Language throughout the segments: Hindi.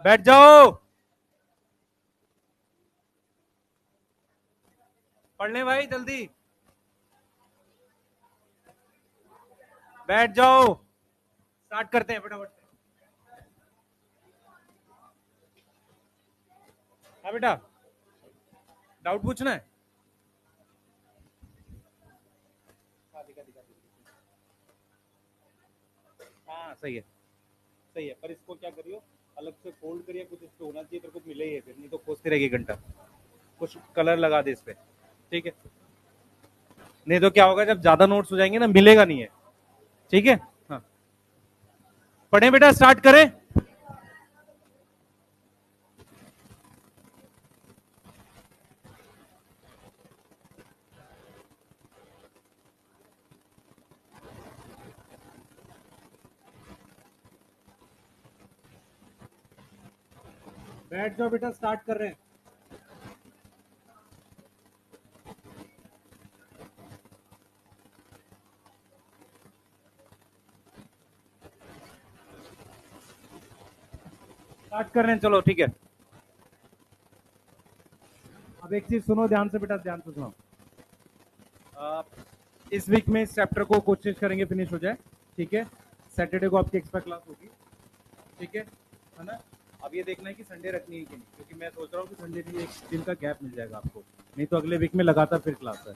बैठ जाओ, पढ़ ले भाई जल्दी, बैठ जाओ, स्टार्ट करते हैं फटाफट से। हाँ बेटा, डाउट पूछना है? हाँ दिखा दिखा दिखा। हाँ सही है, सही है, पर इसको क्या करियो, अलग से फोल्ड करिए, कुछ इस पे होना चाहिए, तेरे को मिले ही है, फिर नहीं तो खोजते रहेगी घंटा। कुछ कलर लगा दे इस पे, ठीक है? नहीं तो क्या होगा, जब ज्यादा नोट्स हो जाएंगे ना, मिलेगा नहीं है, ठीक है? हाँ, पढ़ें बेटा, स्टार्ट करें। बैठ जाओ बेटा, स्टार्ट कर रहे हैं। स्टार्ट कर रहे हैं, चलो ठीक है। अब एक चीज सुनो ध्यान से बेटा, ध्यान से सुनो। आप इस वीक में इस चैप्टर को कोशिश करेंगे फिनिश हो जाए, ठीक है? सैटरडे को आपकी एक्स्ट्रा क्लास होगी, ठीक है ना? अब ये देखना है कि संडे रखनी है कि नहीं, क्योंकि मैं सोच रहा हूँ कि संडे के लिए एक दिन का गैप मिल जाएगा आपको, नहीं तो अगले वीक में लगातार फिर क्लास है।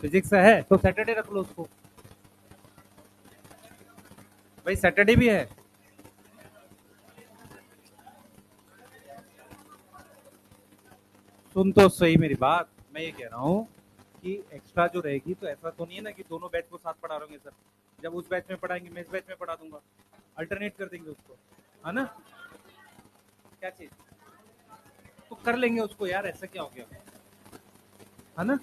फिजिक्स है तो सैटरडे रख लो उसको, भाई सैटरडे भी है। सुन तो सही मेरी बात, मैं ये कह रहा हूँ कि एक्स्ट्रा जो रहेगी, तो ऐसा तो नहीं है ना कि दोनों बैच को साथ पढ़ा रहे होंगे सर। जब उस बैच में पढ़ाएंगे, मैं इस बैच में पढ़ा दूंगा, अल्टरनेट कर देंगे उसको, है ना? क्या चीज? तो कर लेंगे उसको यार, ऐसा क्या हो गया, है ना?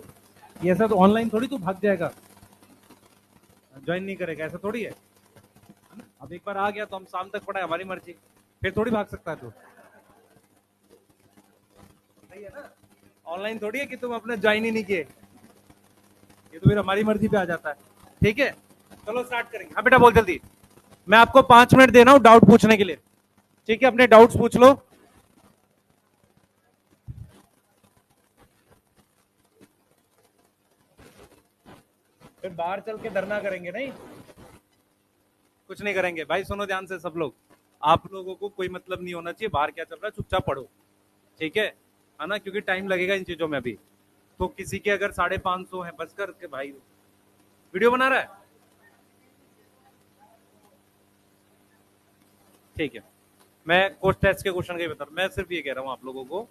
ये ऐसा तो ऑनलाइन थोड़ी तू भाग जाएगा, ज्वाइन नहीं करेगा, ऐसा थोड़ी है। अब एक बार आ गया तो हम शाम तक पढ़ाए, हमारी मर्जी, फिर थोड़ी भाग सकता है तू, सही है ना? ऑनलाइन थोड़ी है कि तुम अपने ज्वाइन ही नहीं किए, ये तो फिर हमारी मर्जी पे आ जाता है, ठीक है? चलो स्टार्ट करेंगे। हाँ बेटा बोल जल्दी, मैं आपको 5 मिनट दे रहा हूँ डाउट पूछने के लिए, ठीक है? अपने डाउट्स पूछ लो। फिर बाहर चल के धरना करेंगे नहीं, कुछ नहीं करेंगे भाई। सुनो ध्यान से सब लोग, आप लोगों को कोई मतलब नहीं होना चाहिए बाहर क्या चल रहा है, चुपचाप पढ़ो, ठीक है ना? क्योंकि टाइम लगेगा इन चीजों में अभी। तो किसी के अगर 550 है, बस कर के भाई, वीडियो बना रहा है, ठीक है? मैं कोर्स टेस्ट के क्वेश्चन का ही बता रहा हूँ, मैं सिर्फ ये कह रहा हूँ आप लोगों को,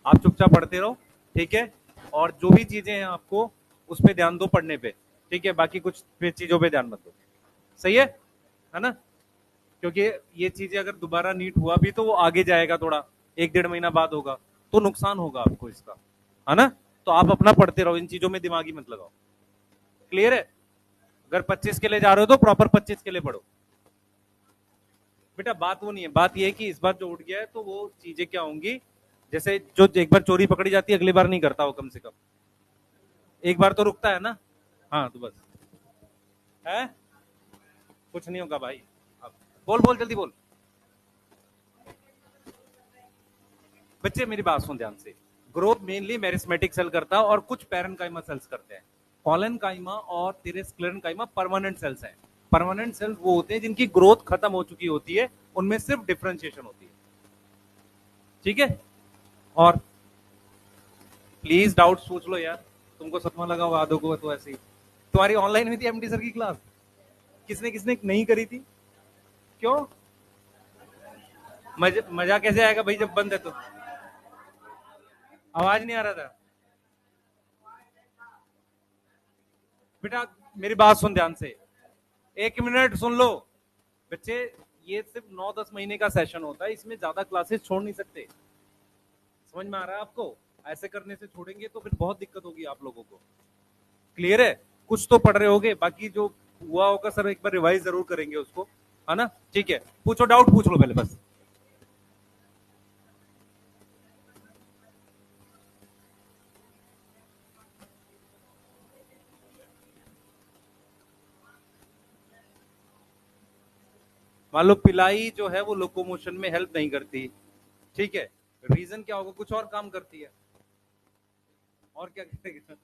आप चुपचाप पढ़ते रहो, ठीक है? और जो भी चीजें हैं आपको उस पर ध्यान दो पढ़ने पे, ठीक है? बाकी कुछ चीजों पे ध्यान मत दो, सही है ना? क्योंकि ये चीजें अगर दोबारा नीट हुआ भी तो वो आगे जाएगा, थोड़ा 1 डेढ़ महीना बाद होगा, तो नुकसान होगा आपको इसका, है ना? तो आप अपना पढ़ते रहो, इन चीजों में दिमाग ही मत लगाओ, क्लियर है? अगर 25 के लिए जा रहे हो तो प्रॉपर 25 के लिए पढ़ो बेटा। बात वो नहीं है, बात ये है कि इस बार जो उठ गया है तो वो चीजें क्या होंगी, जैसे जो एक बार चोरी पकड़ी जाती है, अगली बार नहीं करता वो, कम से कम एक बार तो रुकता है ना। हाँ तो बस है, कुछ नहीं होगा भाई। अब बोल बोल जल्दी बोल। बच्चे मेरी बात सुन ध्यान से, ग्रोथ मेनली मेरिस्मेटिक सेल करता है और कुछ पैरेंकाइमा सेल्स करते हैं। कॉलन काइमा और तेरे स्क्लेरन काइमा परमानेंट सेल्स हैं। परमानेंट सेल्स वो होते हैं जिनकी ग्रोथ खत्म हो चुकी होती है, उनमें सिर्फ डिफरेंशिएशन होती है, ठीक है? और प्लीज डाउट पूछ लो यार, तुमको सपना लगा हुआ आधो को तो ऐसे ही। तुम्हारी ऑनलाइन हुई थी एमडी सर की क्लास? किसने किसने नहीं करी थी? क्यों? मजा कैसे आएगा भाई जब बंद है तो? आवाज नहीं आ रहा था बेटा, मेरी बात सुन ध्यान से, 1 मिनट सुन लो बच्चे। ये सिर्फ 9-10 महीने का सेशन होता है, इसमें ज्यादा क्लासेस छोड़ नहीं सकते, समझ में आ रहा है आपको? ऐसे करने से छोड़ेंगे तो फिर बहुत दिक्कत होगी आप लोगों को, क्लियर है? कुछ तो पढ़ रहे होगे, बाकी जो हुआ होगा सर एक बार रिवाइज जरूर करेंगे उसको, है ना? ठीक है, पूछो, डाउट पूछ लो पहले बस। मान लो पिलाई जो है वो लोकोमोशन में हेल्प नहीं करती, ठीक है, रीजन क्या होगा, कुछ और काम करती है, और क्या करेगा,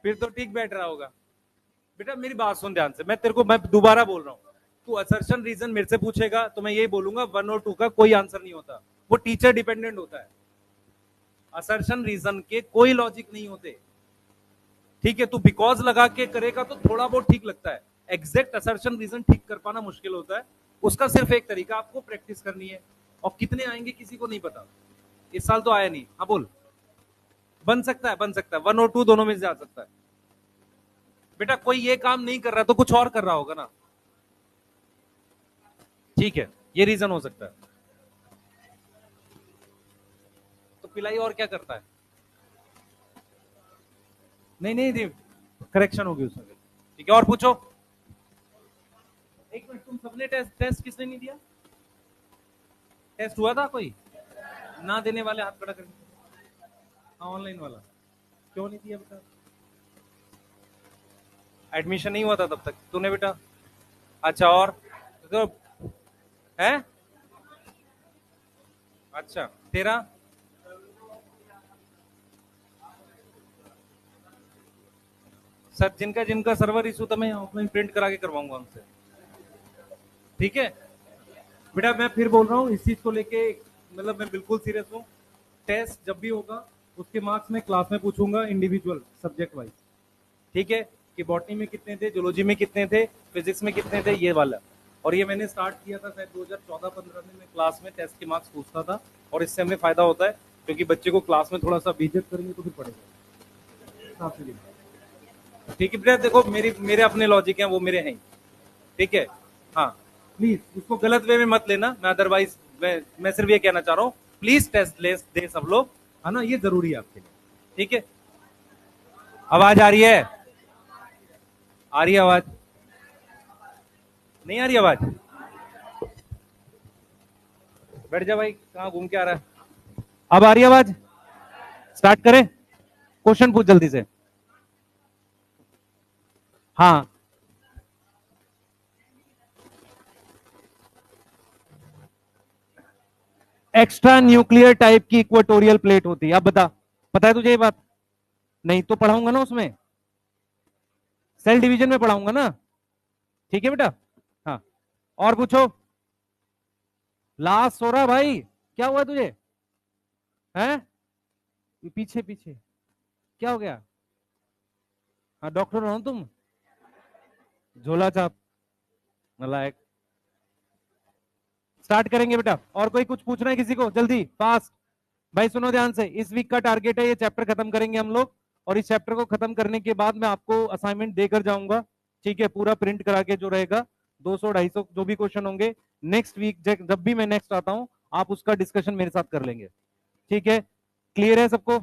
फिर तो ठीक बैठ रहा होगा। बेटा मेरी बात सुन ध्यान से, मैं दोबारा बोल रहा हूँ, तू असर्शन रीजन मेरे से पूछेगा तो मैं यही बोलूंगा 1 और 2 का कोई आंसर नहीं होता, वो टीचर डिपेंडेंट होता है। असर्शन रीजन के कोई लॉजिक नहीं होते, ठीक है, तू बिकॉज लगा के करेगा तो थोड़ा बहुत ठीक लगता है, एग्जैक्ट असर्शन रीजन ठीक कर पाना मुश्किल होता है। उसका सिर्फ एक तरीका, आपको प्रैक्टिस करनी है, और कितने आएंगे किसी को नहीं पता, इस साल तो आया नहीं। हाँ बोल, बन सकता है, बन सकता है, 1 और 2 दोनों में से जा सकता है। बेटा कोई ये काम नहीं कर रहा तो कुछ और कर रहा होगा ना, ठीक है, ये रीजन हो सकता है। तो पिलाई और क्या करता है, नहीं नहीं नहीं, करेक्शन होगी उसमें, ठीक है, और पूछो। एक मिनट, तुम सबने टेस्ट टेस्ट किसने नहीं दिया, टेस्ट हुआ था कोई, ना देने वाले हाथ खड़ा करेंगे। हाँ ऑनलाइन वाला, क्यों नहीं दिया बेटा, एडमिशन नहीं हुआ था तब तक तूने बेटा, अच्छा, और तो है, अच्छा तेरा, सर जिनका जिनका सर्वर इशू था मैं ऑफलाइन प्रिंट करा के करवाऊंगा उनसे, ठीक है। बेटा मैं फिर बोल रहा हूँ इस चीज को लेके, मतलब मैं बिल्कुल सीरियस हूँ, टेस्ट जब भी होगा उसके मार्क्स मैं क्लास में पूछूंगा इंडिविजुअल सब्जेक्ट वाइज, ठीक है, कि बॉटनी में कितने थे, जूलॉजी में कितने थे, फिजिक्स में कितने थे, ये वाला। और ये मैंने स्टार्ट किया था शायद 2014-15 में, मैं क्लास में टेस्ट के मार्क्स पूछता था, और इससे हमें फायदा होता है क्योंकि बच्चे को क्लास में थोड़ा सा बेइज्जत करेंगे तो फिर पड़ेगा, ठीक है बेटा, देखो मेरी मेरे अपने लॉजिक हैं वो मेरे हैं, ठीक है, हाँ प्लीज उसको गलत वे में मत लेना, मैं अदरवाइज मैं सिर्फ ये कहना चाह रहा हूँ, प्लीज टेस्ट ले दे सब लोग, है ना, ये जरूरी है आपके लिए, ठीक है। आवाज आ रही है, आ रही है आवाज, नहीं आ रही आवाज, बैठ जा भाई, कहाँ घूम के आ रहा है, अब आ रही है आवाज, स्टार्ट करें, क्वेश्चन पूछ जल्दी से, हाँ एक्स्ट्रा न्यूक्लियर टाइप की इक्वेटोरियल प्लेट होती है, अब बता, पता है तुझे ये बात, नहीं तो पढ़ाऊंगा ना उसमें, सेल डिवीजन में पढ़ाऊंगा ना, ठीक है बेटा, हाँ, और पूछो, लास्ट हो रहा भाई, क्या हुआ तुझे, हैं, पीछे पीछे, क्या हो गया, हाँ डॉक्टर हो तुम, झोला छाप, नलायक, स्टार्ट करेंगे बेटा, और कोई कुछ पूछना है किसी को, जल्दी फास्ट, भाई सुनो ध्यान से, इस वीक का टारगेट है ये चैप्टर खत्म करेंगे हम लोग, और इस चैप्टर को खत्म करने के बाद मैं आपको असाइनमेंट देकर जाऊंगा, ठीक है, पूरा प्रिंट करा के जो रहेगा 200-250 जो भी क्वेश्चन होंगे, नेक्स्ट वीक जब भी मैं नेक्स्ट आता हूं आप उसका डिस्कशन मेरे साथ कर लेंगे, ठीक है, क्लियर है सबको,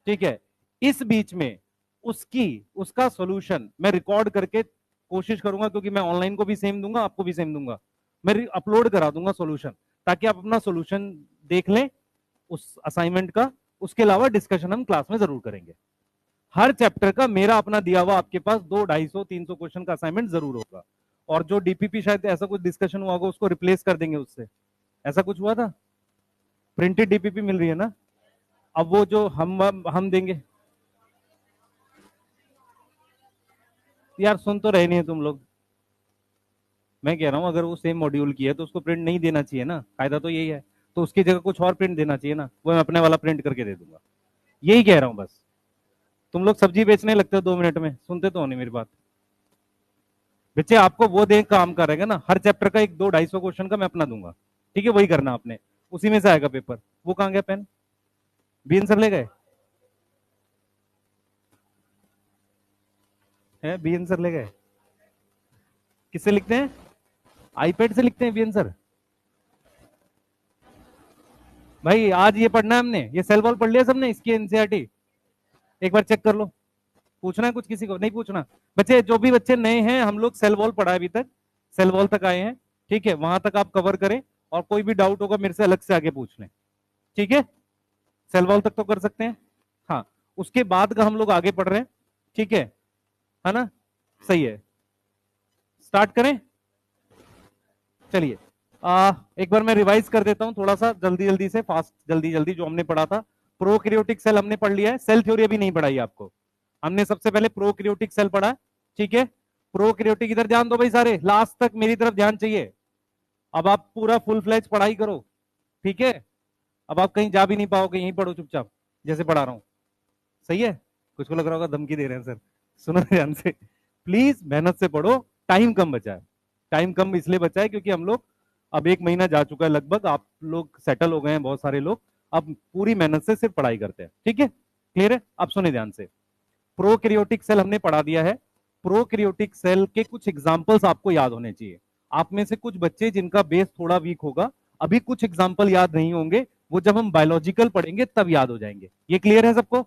ठीक है। इस बीच में उसका सॉल्यूशन मैं रिकॉर्ड करके कोशिश करूंगा, क्योंकि मैं ऑनलाइन को भी सेम दूंगा आपको भी सेम दूंगा, मैं अपलोड करा दूंगा सॉल्यूशन, ताकि आप अपना सॉल्यूशन देख लें उस असाइनमेंट का, उसके अलावा डिस्कशन हम क्लास में जरूर करेंगे, हर चैप्टर का मेरा अपना दिया हुआ आपके पास 200-250-300 क्वेश्चन का असाइनमेंट जरूर होगा, और जो डीपीपी शायद ऐसा कुछ डिस्कशन हुआ होगा उसको रिप्लेस कर देंगे उससे, ऐसा कुछ हुआ था, प्रिंटेड डीपीपी मिल रही है ना, अब वो जो हम देंगे, यार सुन तो रहे नहीं है तुम लोग, मैं कह रहा हूं अगर वो सेम मॉड्यूल की है तो उसको प्रिंट नहीं देना चाहिए ना, फायदा तो यही है, तो उसकी जगह कुछ और प्रिंट देना चाहिए ना, वो मैं अपने वाला प्रिंट करके दे दूंगा, यही कह रहा हूं बस, तुम लोग सब्जी बेचने लगते हो 2 मिनट में, सुनते तो हो नहीं मेरी बात, बच्चे आपको वो दे काम का रहेगा ना, हर चैप्टर का 100-250 क्वेश्चन का मैं अपना दूंगा, ठीक है, वही करना आपने, उसी में से आएगा पेपर, वो कहाँ गया पेन, बी आंसर ले गए हैं, बी आंसर ले गए, किससे लिखते हैं, आईपैड से लिखते हैं बी आंसर, भाई आज ये पढ़ना है हमने, ये सेल वॉल पढ़ लिया सबने, इसकी एनसीईआरटी एक बार चेक कर लो, पूछना है कुछ किसी को, नहीं पूछना, बच्चे जो भी बच्चे नए हैं हम लोग सेल वॉल पढ़ा है अभी तक, सेल वॉल तक आए हैं, ठीक है, वहां तक आप कवर करें, और कोई भी डाउट होगा मेरे से अलग से आगे पूछ लें, ठीक है, सेल वॉल तक तो कर सकते हैं, हाँ, उसके बाद का हम लोग आगे पढ़ रहे हैं, ठीक है ना, सही है, स्टार्ट करें, चलिए एक बार मैं रिवाइज कर देता हूं थोड़ा सा जल्दी जल्दी से, फास्ट, जल्दी जल्दी जो हमने पढ़ा था। प्रोकैरियोटिक सेल हमने पढ़ लिया है, सेल थ्योरी अभी नहीं पढ़ाई आपको। हमने सबसे पहले प्रोकैरियोटिक सेल पढ़ा, ठीक है। प्रोकैरियोटिक, इधर ध्यान दो भाई सारे, लास्ट तक मेरी तरफ ध्यान चाहिए। अब आप पूरा फुल फ्लैज पढ़ाई करो, ठीक है। अब आप कहीं जा भी नहीं पाओगे, यहीं पढ़ो चुपचाप जैसे पढ़ा रहा हूं, सही है। कुछ को लग रहा होगा धमकी दे रहे हैं सर, सुनो ध्यान से, प्लीज मेहनत से पढ़ो। टाइम कम बचा है, टाइम कम इसलिए बचा है क्योंकि हम लोग अब 1 महीना जा चुका है लगभग, आप लोग सेटल हो गए हैं बहुत सारे लोग, अब पूरी मेहनत से सिर्फ पढ़ाई करते हैं, ठीक है। क्लियर है? अब सुने ध्यान से, प्रोकैरियोटिक सेल हमने पढ़ा दिया है। प्रोकैरियोटिक सेल के कुछ एग्जांपल्स आपको याद होने चाहिए। आप में से कुछ बच्चे जिनका बेस थोड़ा वीक होगा, अभी कुछ एग्जांपल याद नहीं होंगे, वो जब हम बायोलॉजिकल पढ़ेंगे तब याद हो जाएंगे। ये क्लियर है सबको?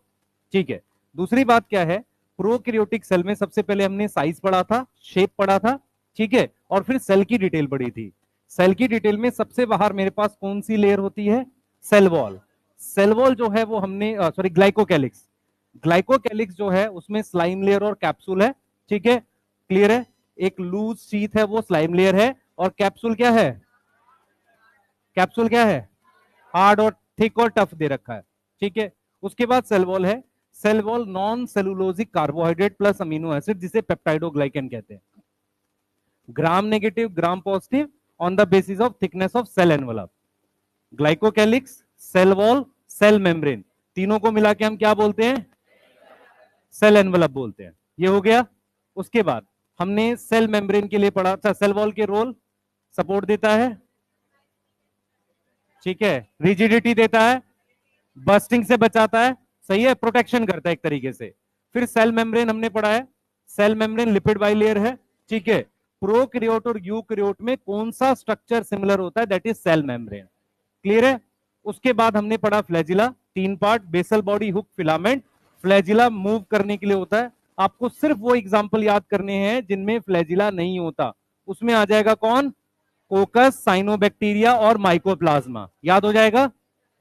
ठीक है। दूसरी बात क्या है, प्रोकैरियोटिक सेल में सबसे पहले हमने साइज पढ़ा था, शेप पढ़ा था, ठीक है, और फिर सेल की डिटेल पढ़ी थी। सेल की डिटेल में सबसे बाहर मेरे पास कौन सी लेयर होती है? Cell wall. सेल वॉल जो है वो हमने सॉरी ग्लाइकोकैलिक्स, ग्लाइकोकैलिक्स जो है उसमें स्लाइम लेयर और कैप्सूल है, ठीक है। क्लियर है? एक लूज शीथ है वो स्लाइम लेयर है, और कैप्सूल क्या है? कैप्सूल क्या है? हार्ड और थिक और टफ दे रखा है, ठीक है। उसके बाद सेल वॉल है। Cell wall non cellulosic carbohydrate plus amino acid, जिसे पेप्टाइडोग्लाइकन कहते हैं। Gram negative gram positive on the basis of thickness of cell envelope. Glycocalyx, cell wall, cell membrane, तीनों को मिला के हम क्या बोलते हैं? सेल एनवलप बोलते हैं। ये हो गया। उसके बाद हमने सेल मेम्ब्रेन के लिए पढ़ा, अच्छा सेल वॉल के रोल, सपोर्ट देता है, ठीक है, रिजिडिटी देता है, बर्स्टिंग से बचाता है, सही है, प्रोटेक्शन करता है एक तरीके से। फिर सेल मेम्ब्रेन हमने पढ़ा है, सेल मेम्ब्रेन लिपिड बाइलेयर है, ठीक है। प्रोकैरियोट और यूकैरियोट में कौन सा स्ट्रक्चर सिमिलर होता है? That is cell membrane. Clear है? उसके बाद हमने पढ़ा flagella, 3 part, basal body, hook, filament. Flagella move करने के लिए होता है। आपको सिर्फ वो एग्जांपल याद करने हैं जिनमें फ्लैजिला नहीं होता। उसमें आ जाएगा कौन? कोकस, साइनोबैक्टीरिया और माइकोप्लाज्मा, याद हो जाएगा,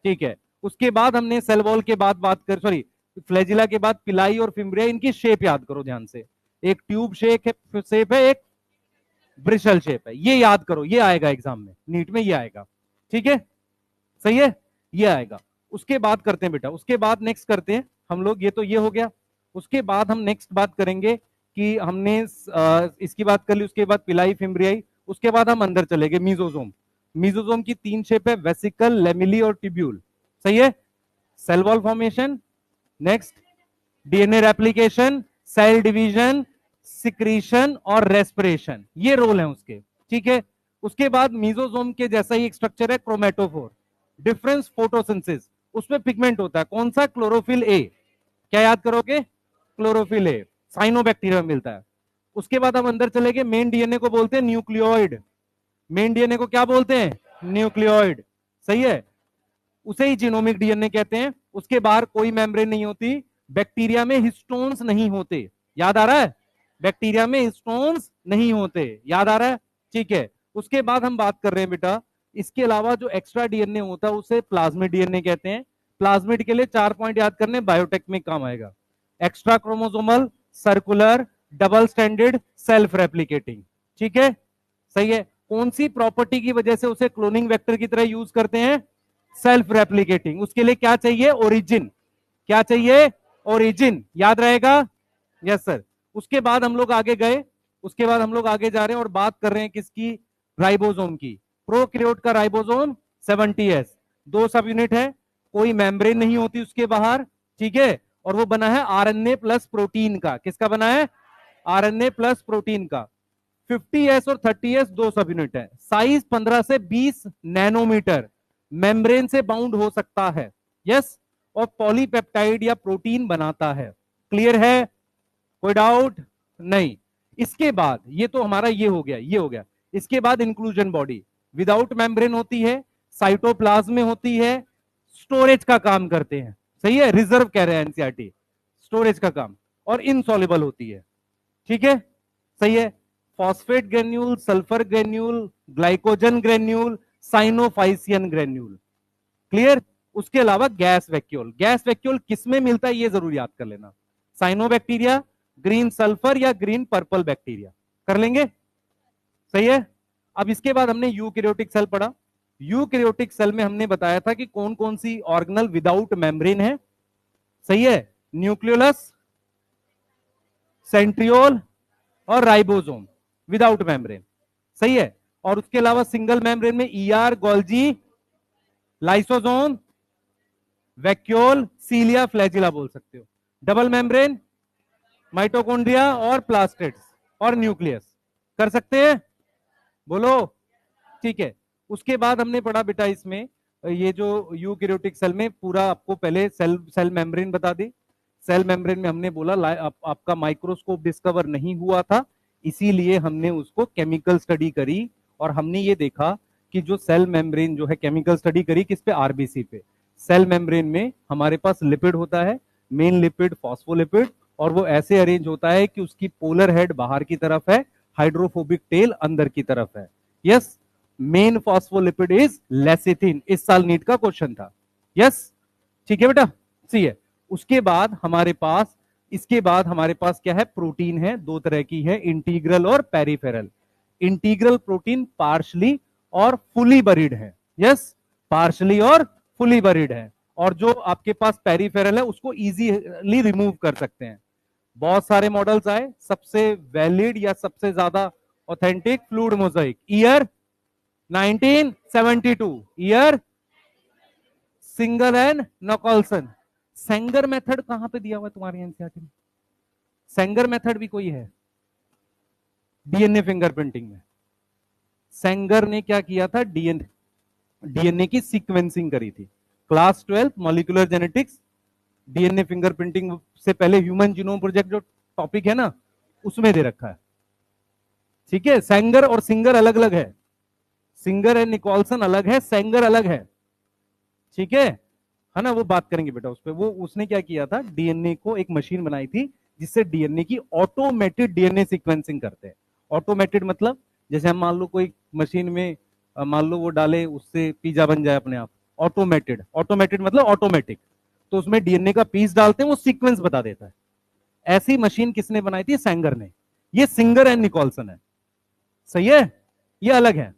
ठीक है। उसके बाद हमने सेल वॉल के बाद बात कर, सॉरी, फ्लैजिला के बाद पिलाई और फिम्ब्रिया, इनकी शेप याद करो ध्यान से। एक ट्यूब शेप है, एक ब्रिशल शेप है, ये याद करो, ये आएगा एग्जाम में, नीट में ये आएगा, ठीक है, सही है, ये आएगा। उसके बाद करते हैं बेटा, उसके बाद नेक्स्ट करते हैं हम लोग, ये तो ये हो गया। उसके बाद हम नेक्स्ट बात करेंगे कि हमने इसकी बात कर ली, उसके बाद पिलाई फिम्ब्रियाई, उसके बाद हम अंदर चले गए मीजोजोम। मीजोजोम की 3 शेप है, वेसिकल, लेमिली और ट्यूब्यूल, सही है। Cell wall formation, next DNA replication, cell division, secretion और रेस्पिरेशन, ये रोल है उसके, ठीक है। उसके बाद मीजोजोम के जैसा ही एक स्ट्रक्चर है, क्रोमेटोफोर, डिफरेंस फोटोसिंथेसिस, उसमें पिगमेंट होता है, कौन सा? Chlorophyll A. क्या याद करोगे? क्लोरोफिल ए, साइनोबैक्टीरिया में मिलता है। उसके बाद हम अंदर चले गए, मेन डीएनए को बोलते हैं न्यूक्लियोइड। मेन डीएनए को क्या बोलते हैं? न्यूक्लियोइड, सही है, उसे ही जीनोमिक डीएनए कहते हैं। उसके बाहर कोई मेम्ब्रेन नहीं होती। बैक्टीरिया में हिस्टोन्स नहीं होते, याद आ रहा है? बैक्टीरिया में हिस्टोन्स नहीं होते, याद आ रहा है, ठीक है। उसके बाद हम बात कर रहे हैं बेटा, इसके अलावा जो एक्स्ट्रा डीएनए होता है उसे प्लाज्मिड डीएनए कहते हैं। प्लाज्मिड के लिए 4 पॉइंट याद करने, बायोटेक में काम आएगा। Extra chromosomal, circular, double standard, self replicating, ठीक है, सही है। कौन सी प्रॉपर्टी की वजह से उसे क्लोनिंग वेक्टर की तरह यूज करते हैं? Self replicating. उसके लिए क्या चाहिए? ओरिजिन। क्या चाहिए? ओरिजिन, याद रहेगा? Yes sir. उसके बाद हम लोग आगे गए, उसके बाद हम लोग आगे जा रहे हैं और बात कर रहे हैं किसकी? राइबोसोम की। प्रोकैरियोट का राइबोसोम 70S, 2 सब यूनिट है, कोई मेम्ब्रेन नहीं होती उसके बाहर, ठीक है, और वो बना है आरएनए प्लस प्रोटीन का। किसका बना है? आरएनए प्लस प्रोटीन का। 50S और 30S 2 सब यूनिट है, साइज 15 से 20 नैनोमीटर, मेम्ब्रेन से बाउंड हो सकता है, यस, और पॉलीपेप्टाइड या प्रोटीन बनाता है। क्लियर है? कोई डाउट नहीं। इसके बाद ये तो हमारा ये हो गया, ये हो गया। इसके बाद इंक्लूजन बॉडी विदाउट मेम्ब्रेन होती है, साइटोप्लाज्म में होती है, स्टोरेज का काम करते हैं, सही है, रिजर्व कह रहे हैं एनसीईआरटी, स्टोरेज का काम, और इनसॉल्युबल होती है, ठीक है, सही है। Phosphate granule, sulphur granule, glycogen granule, cyanophycean granule, clear. उसके अलावा गैस वैक्यूल, गैस वैक्यूल किसमें मिलता है ये जरूर याद कर लेना, साइनोबैक्टीरिया, ग्रीन सल्फर या ग्रीन पर्पल बैक्टीरिया, कर लेंगे, सही है। अब इसके बाद हमने यूकैरियोटिक सेल पढ़ा। यूकैरियोटिक सेल में हमने बताया था कि कौन कौन सी ऑर्गेनल विदाउट मेम्ब्रेन है। सही है, न्यूक्लियोलस, सेंट्रियोल और राइबोसोम विदाउट मेम्ब्रेन। सही है। और उसके अलावा सिंगल मेम्ब्रेन में ER, Golgi, lysosome, vacuole, cilia, flagella बोल सकते हो। डबल मेम्ब्रेन माइटोकॉन्ड्रिया और प्लास्टिड्स और न्यूक्लियस कर सकते हैं, बोलो। ठीक है। उसके बाद हमने पढ़ा बेटा इसमें ये जो यूकैरियोटिक सेल में पूरा आपको पहले सेल मेम्ब्रेन बता दी। सेल मेम्ब्रेन में हमने बोला आपका माइक्रोस्कोप डिस्कवर नहीं हुआ था, इसीलिए हमने उसको केमिकल स्टडी करी और हमने ये देखा कि जो सेल मेम्ब्रेन जो है केमिकल स्टडी करी किस पे, आरबीसी पे। सेल मेम्ब्रेन में हमारे पास लिपिड होता है, मेन लिपिड फॉस्फोलिपिड, और वो ऐसे अरेंज होता है कि उसकी पोलर हेड बाहर की तरफ है, हाइड्रोफोबिक टेल अंदर की तरफ है। Yes, main phospholipid is lecithin. इस साल नीट का क्वेश्चन था। यस, ठीक है बेटा, सी है। उसके बाद हमारे पास इसके बाद हमारे पास क्या है, प्रोटीन है, दो तरह की है, इंटीग्रल और पेरिफेरल। इंटीग्रल प्रोटीन पार्शली और फुली बरीड है। यस, पार्शली और फुली बरीड है। और जो आपके पास पेरिफेरल है उसको इजीली रिमूव कर सकते हैं। बहुत सारे मॉडल्स आए, सबसे वैलिड या सबसे ज्यादा authentic fluid mosaic year 1972, year Singer and Nicolson. Sanger method कहां पे दिया हुआ है तुम्हारे एनसीईआरटी में? सेंगर मेथड भी कोई है डीएनए फिंगरप्रिंटिंग में? सेंगर ने क्या किया था, डीएनए की सीक्वेंसिंग करी थी। Class 12 molecular genetics, DNA fingerprinting से पहले ह्यूमन जीनोम प्रोजेक्ट जो टॉपिक है ना, उसमें दे रखा है। ठीक है, सेंगर और सिंगर अलग अलग है, सिंगर एंड निकोलसन अलग है, सेंगर अलग है। ठीक है ना, वो बात करेंगे बेटा उस पर। वो उसने क्या किया था, डीएनए को एक मशीन बनाई थी जिससे डीएनए की ऑटोमेटेड डीएनए सीक्वेंसिंग करते हैं। ऑटोमेटेड मतलब जैसे हम मान लो कोई मशीन में मान लो वो डाले, उससे पिज्जा बन जाए अपने आप। ऑटोमेटेड, ऑटोमेटेड मतलब ऑटोमेटिक। तो उसमें डीएनए का पीस डालते हैं, वो सीक्वेंस बता देता है। ऐसी मशीन किसने बनाई थी, सेंगर ने। ये सिंगर एंड निकोलसन है। सही है, ये अलग है।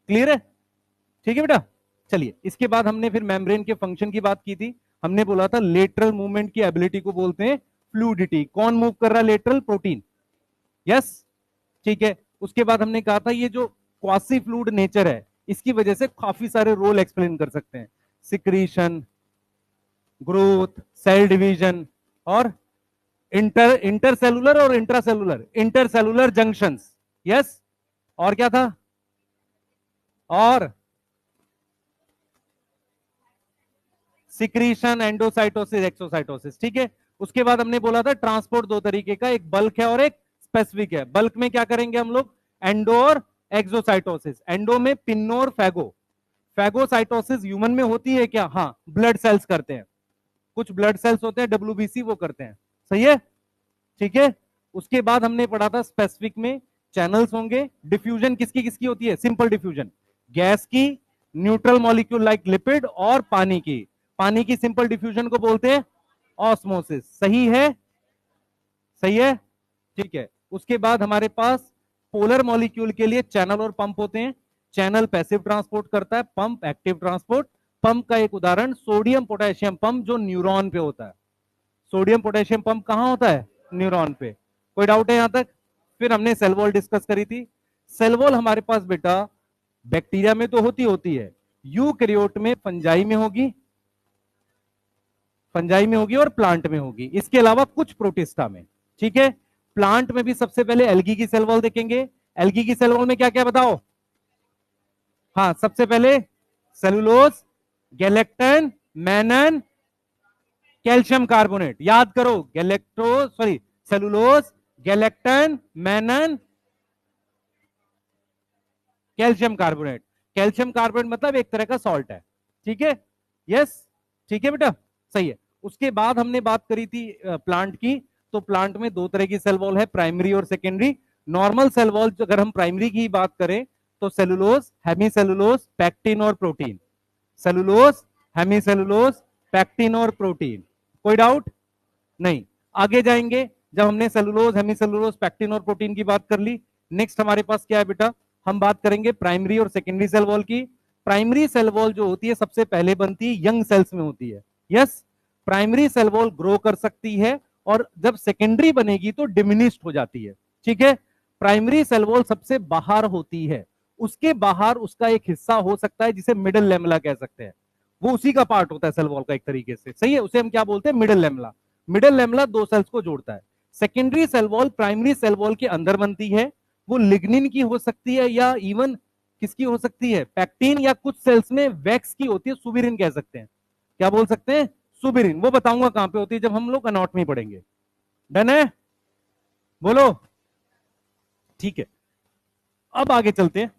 क्लियर है, ठीक है बेटा। चलिए, इसके बाद हमने फिर मेम्ब्रेन के फंक्शन की बात की थी। हमने बोला था लेटरल मूवमेंट की एबिलिटी को बोलते हैं फ्लूइडिटी। कौन मूव कर रहा है, लेटरल, प्रोटीन। यस, ठीक है। उसके बाद हमने कहा था ये जो क्वासी फ्लूइड नेचर है, इसकी वजह से काफी सारे रोल एक्सप्लेन कर सकते हैं, सिक्रीशन, ग्रोथ, सेल डिवीजन, और इंटरसेलुलर और इंटरसेलुलर जंक्शंस। यस, और क्या था, और सिक्रीशन, एंडोसाइटोसिस, एक्सोसाइटोसिस। ठीक है। उसके बाद हमने बोला था ट्रांसपोर्ट दो तरीके का, एक बल्क है और एक स्पेसिफिक है। बल्क में क्या करेंगे हम लोग, एंडो और एक्सोसाइटोसिस। एंडो में पिन्नो और फैगो। फैगोसाइटोसिस ह्यूमन में होती है क्या, हाँ, ब्लड सेल्स करते हैं, कुछ ब्लड सेल्स होते हैं डब्ल्यूबीसी, वो करते हैं। सही है, ठीक है। उसके बाद हमने पढ़ा था स्पेसिफिक में चैनल्स होंगे। डिफ्यूजन किसकी किसकी होती है, सिंपल डिफ्यूजन, गैस की, न्यूट्रल मॉलिक्यूल लाइक लिपिड, और पानी की। पानी की सिंपल डिफ्यूजन को बोलते हैं ऑस्मोसिस। सही है, सही है, ठीक है। उसके बाद हमारे पास पोलर मॉलिक्यूल के लिए चैनल और पंप होते हैं। चैनल पैसिव ट्रांसपोर्ट करता है, पंप एक्टिव ट्रांसपोर्ट। पंप का एक उदाहरण सोडियम पोटेशियम पंप जो न्यूरॉन पे होता है। सोडियम पोटेशियम पंप कहां होता है, न्यूरॉन पे। कोई डाउट है यहां तक? फिर हमने सेल वॉल डिस्कस करी थी। सेल वॉल हमारे पास बेटा बैक्टीरिया में तो होती है, यूकैरियोट में फंजाई में होगी, और प्लांट में होगी, इसके अलावा कुछ प्रोटिस्टा में। ठीक है। प्लांट में भी सबसे पहले एल्गी की सेल वॉल देखेंगे। एल्गी की सेल वॉल में क्या क्या बताओ, हाँ, सबसे पहले cellulose, galactan, mannan, calcium carbonate. याद करो, cellulose, galactan, mannan, calcium carbonate. Calcium carbonate मतलब एक तरह का सॉल्ट है। ठीक है, यस, ठीक है बेटा, सही है। उसके बाद हमने बात करी थी प्लांट की। तो प्लांट में दो तरह की सेल वॉल है, प्राइमरी और सेकेंडरी। नॉर्मल सेल वॉल अगर हम प्राइमरी की बात करें तो सेलुलोज, हेमीसेलुलोज, पैक्टिन और प्रोटीन। सेलुलोज, हेमीसेलुलोज, पैक्टिन और प्रोटीन। कोई डाउट नहीं। आगे जाएंगे, जब हमने सेलुलोज, हेमीसेलुलोज, पैक्टिन और प्रोटीन की बात कर ली, नेक्स्ट हमारे पास क्या है बेटा, हम बात करेंगे प्राइमरी और सेकेंडरी सेल वॉल की। प्राइमरी सेल वॉल जो होती है सबसे पहले बनती है यंग सेल्स में होती है। Yes, primary cell wall grow कर सकती है और जब सेकेंडरी बनेगी तो डिमिनिश्ड हो जाती है। ठीक है, प्राइमरी सेल वॉल सबसे बाहर होती है, उसके बाहर उसका एक हिस्सा हो सकता है जिसे मिडल लेमला कह सकते हैं, वो उसी का पार्ट होता है सेल वॉल का एक तरीके से। सही है, उसे हम क्या बोलते हैं, मिडल लेमला। मिडल लेमला दो सेल्स को जोड़ता है। Secondary cell wall primary cell wall के अंदर बनती है, वो लिग्निन की हो सकती है या इवन किसकी हो सकती है, पैक्टिन, या कुछ सेल्स में वैक्स की होती है, सुबिरिन कह सकते हैं। क्या बोल सकते हैं, सुबिरिन। वो बताऊंगा कहां पे होती है जब हम लोग एनाटॉमी पढ़ेंगे। डन है, बोलो। ठीक है, अब आगे चलते हैं।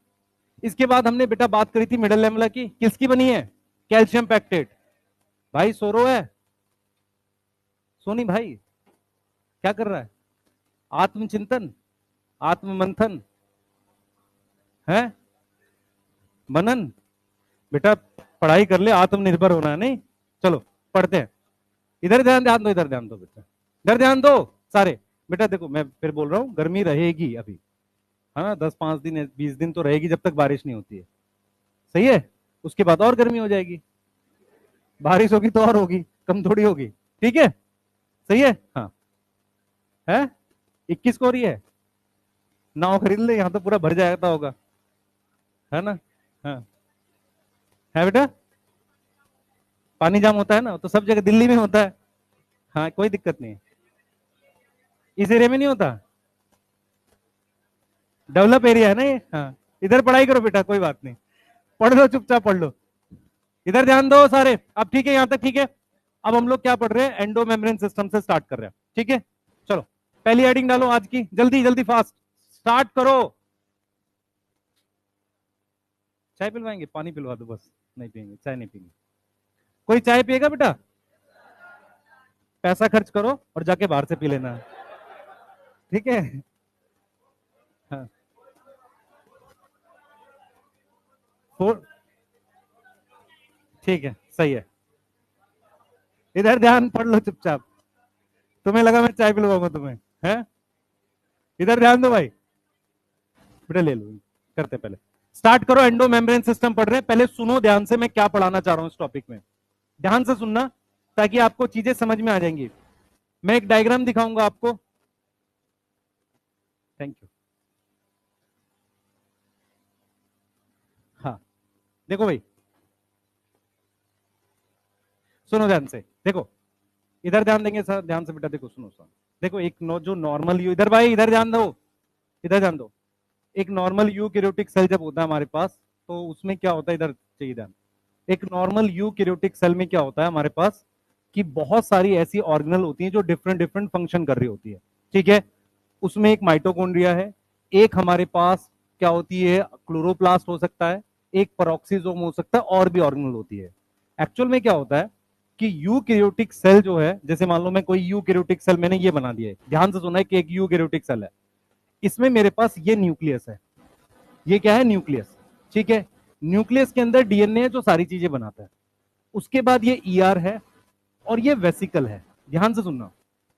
इसके बाद हमने बेटा बात करी थी मिडल लेमला की, किसकी बनी है, कैल्शियम पैक्टेट। भाई सोरो है, सोनी भाई क्या कर रहा है, आत्मचिंतन, आत्ममंथन है, मनन। बेटा पढ़ाई कर ले, आत्मनिर्भर होना है, नहीं। चलो पढ़ते हैं। इधर ध्यान ध्यान दो, इधर ध्यान दो बेटा, इधर ध्यान दो सारे। बेटा देखो मैं फिर बोल रहा हूं, गर्मी रहेगी अभी, है ना, 10 5 दिन 20 दिन तो रहेगी जब तक बारिश नहीं होती है। सही है, उसके बाद और गर्मी हो जाएगी, बारिश होगी तो और होगी, कम थोड़ी होगी। ठीक है, सही है। हाँ है, 21 को हो रही है, नाव खरीद ले, यहाँ तो पूरा भर जाता होगा, है ना। हाँ है बेटा, पानी जाम होता है ना, तो सब जगह दिल्ली में होता है। हाँ कोई दिक्कत नहीं है, इस एरिया में नहीं होता, डेवलप एरिया है ना ये। हाँ इधर पढ़ाई करो बेटा, कोई बात नहीं, पढ़ लो चुपचाप पढ़ लो। इधर ध्यान दो सारे। अब ठीक है, यहां तक ठीक है। अब हम लोग क्या पढ़ रहे हैं, एंडो मेम्ब्रेन सिस्टम से स्टार्ट कर रहे हैं। ठीक है, चलो पहली हेडिंग डालो आज की, जल्दी जल्दी फास्ट स्टार्ट करो। चाय पिलवाएंगे, पानी पिलवा दो बस, नहीं पियेंगे, चाय नहीं पियेंगे। कोई चाय पिएगा बेटा, पैसा खर्च करो और जाके बाहर से पी लेना, ठीक है। हाँ ठीक है, सही है। इधर ध्यान, पढ़ लो चुपचाप, तुम्हें लगा मैं चाय पिलवाऊंगा तुम्हें, है। इधर ध्यान दो भाई, बेटा ले लो, करते पहले स्टार्ट करो। एंडो मेम्ब्रेन सिस्टम पढ़ रहे हैं, पहले सुनो ध्यान से मैं क्या पढ़ाना चाह रहा हूं इस टॉपिक में, ध्यान से सुनना ताकि आपको चीजें समझ में आ जाएंगी। मैं एक डायग्राम दिखाऊंगा आपको। Thank you. हाँ देखो भाई, सुनो ध्यान से, देखो इधर ध्यान देंगे सर, ध्यान से बेटा, देखो सुनो सर, देखो एक जो नॉर्मल यू, इधर भाई इधर ध्यान दो, इधर ध्यान दो। एक नॉर्मल यूकैरियोटिक सेल जब होता है हमारे पास, तो उसमें क्या होता है, इधर चाहिए ध्यान। एक नॉर्मल यूकैरियोटिक सेल में क्या होता है हमारे पास, कि बहुत सारी ऐसी ऑर्गेनल होती हैं जो डिफरेंट डिफरेंट फंक्शन कर रही होती है। ठीक है, उसमें एक माइटोकॉन्ड्रिया है, एक हमारे पास क्या होती है, क्लोरोप्लास्ट हो सकता है, एक पेरोक्सिसोम हो सकता है, और भी ऑर्गेनल होती है। एक्चुअल में क्या होता है कि यूकैरियोटिक सेल जो है, जैसे मान लो मैं कोई यूकैरियोटिक सेल मैंने ये बना दिया है, ध्यान से सुना है कि एक यूकैरियोटिक सेल है, इसमें मेरे पास ये न्यूक्लियस है, ये क्या है, न्यूक्लियस। ठीक है, न्यूक्लियस के अंदर डीएनए है जो सारी चीजें बनाता है। उसके बाद ये ईआर है और ये वेसिकल है, ध्यान से सुनना,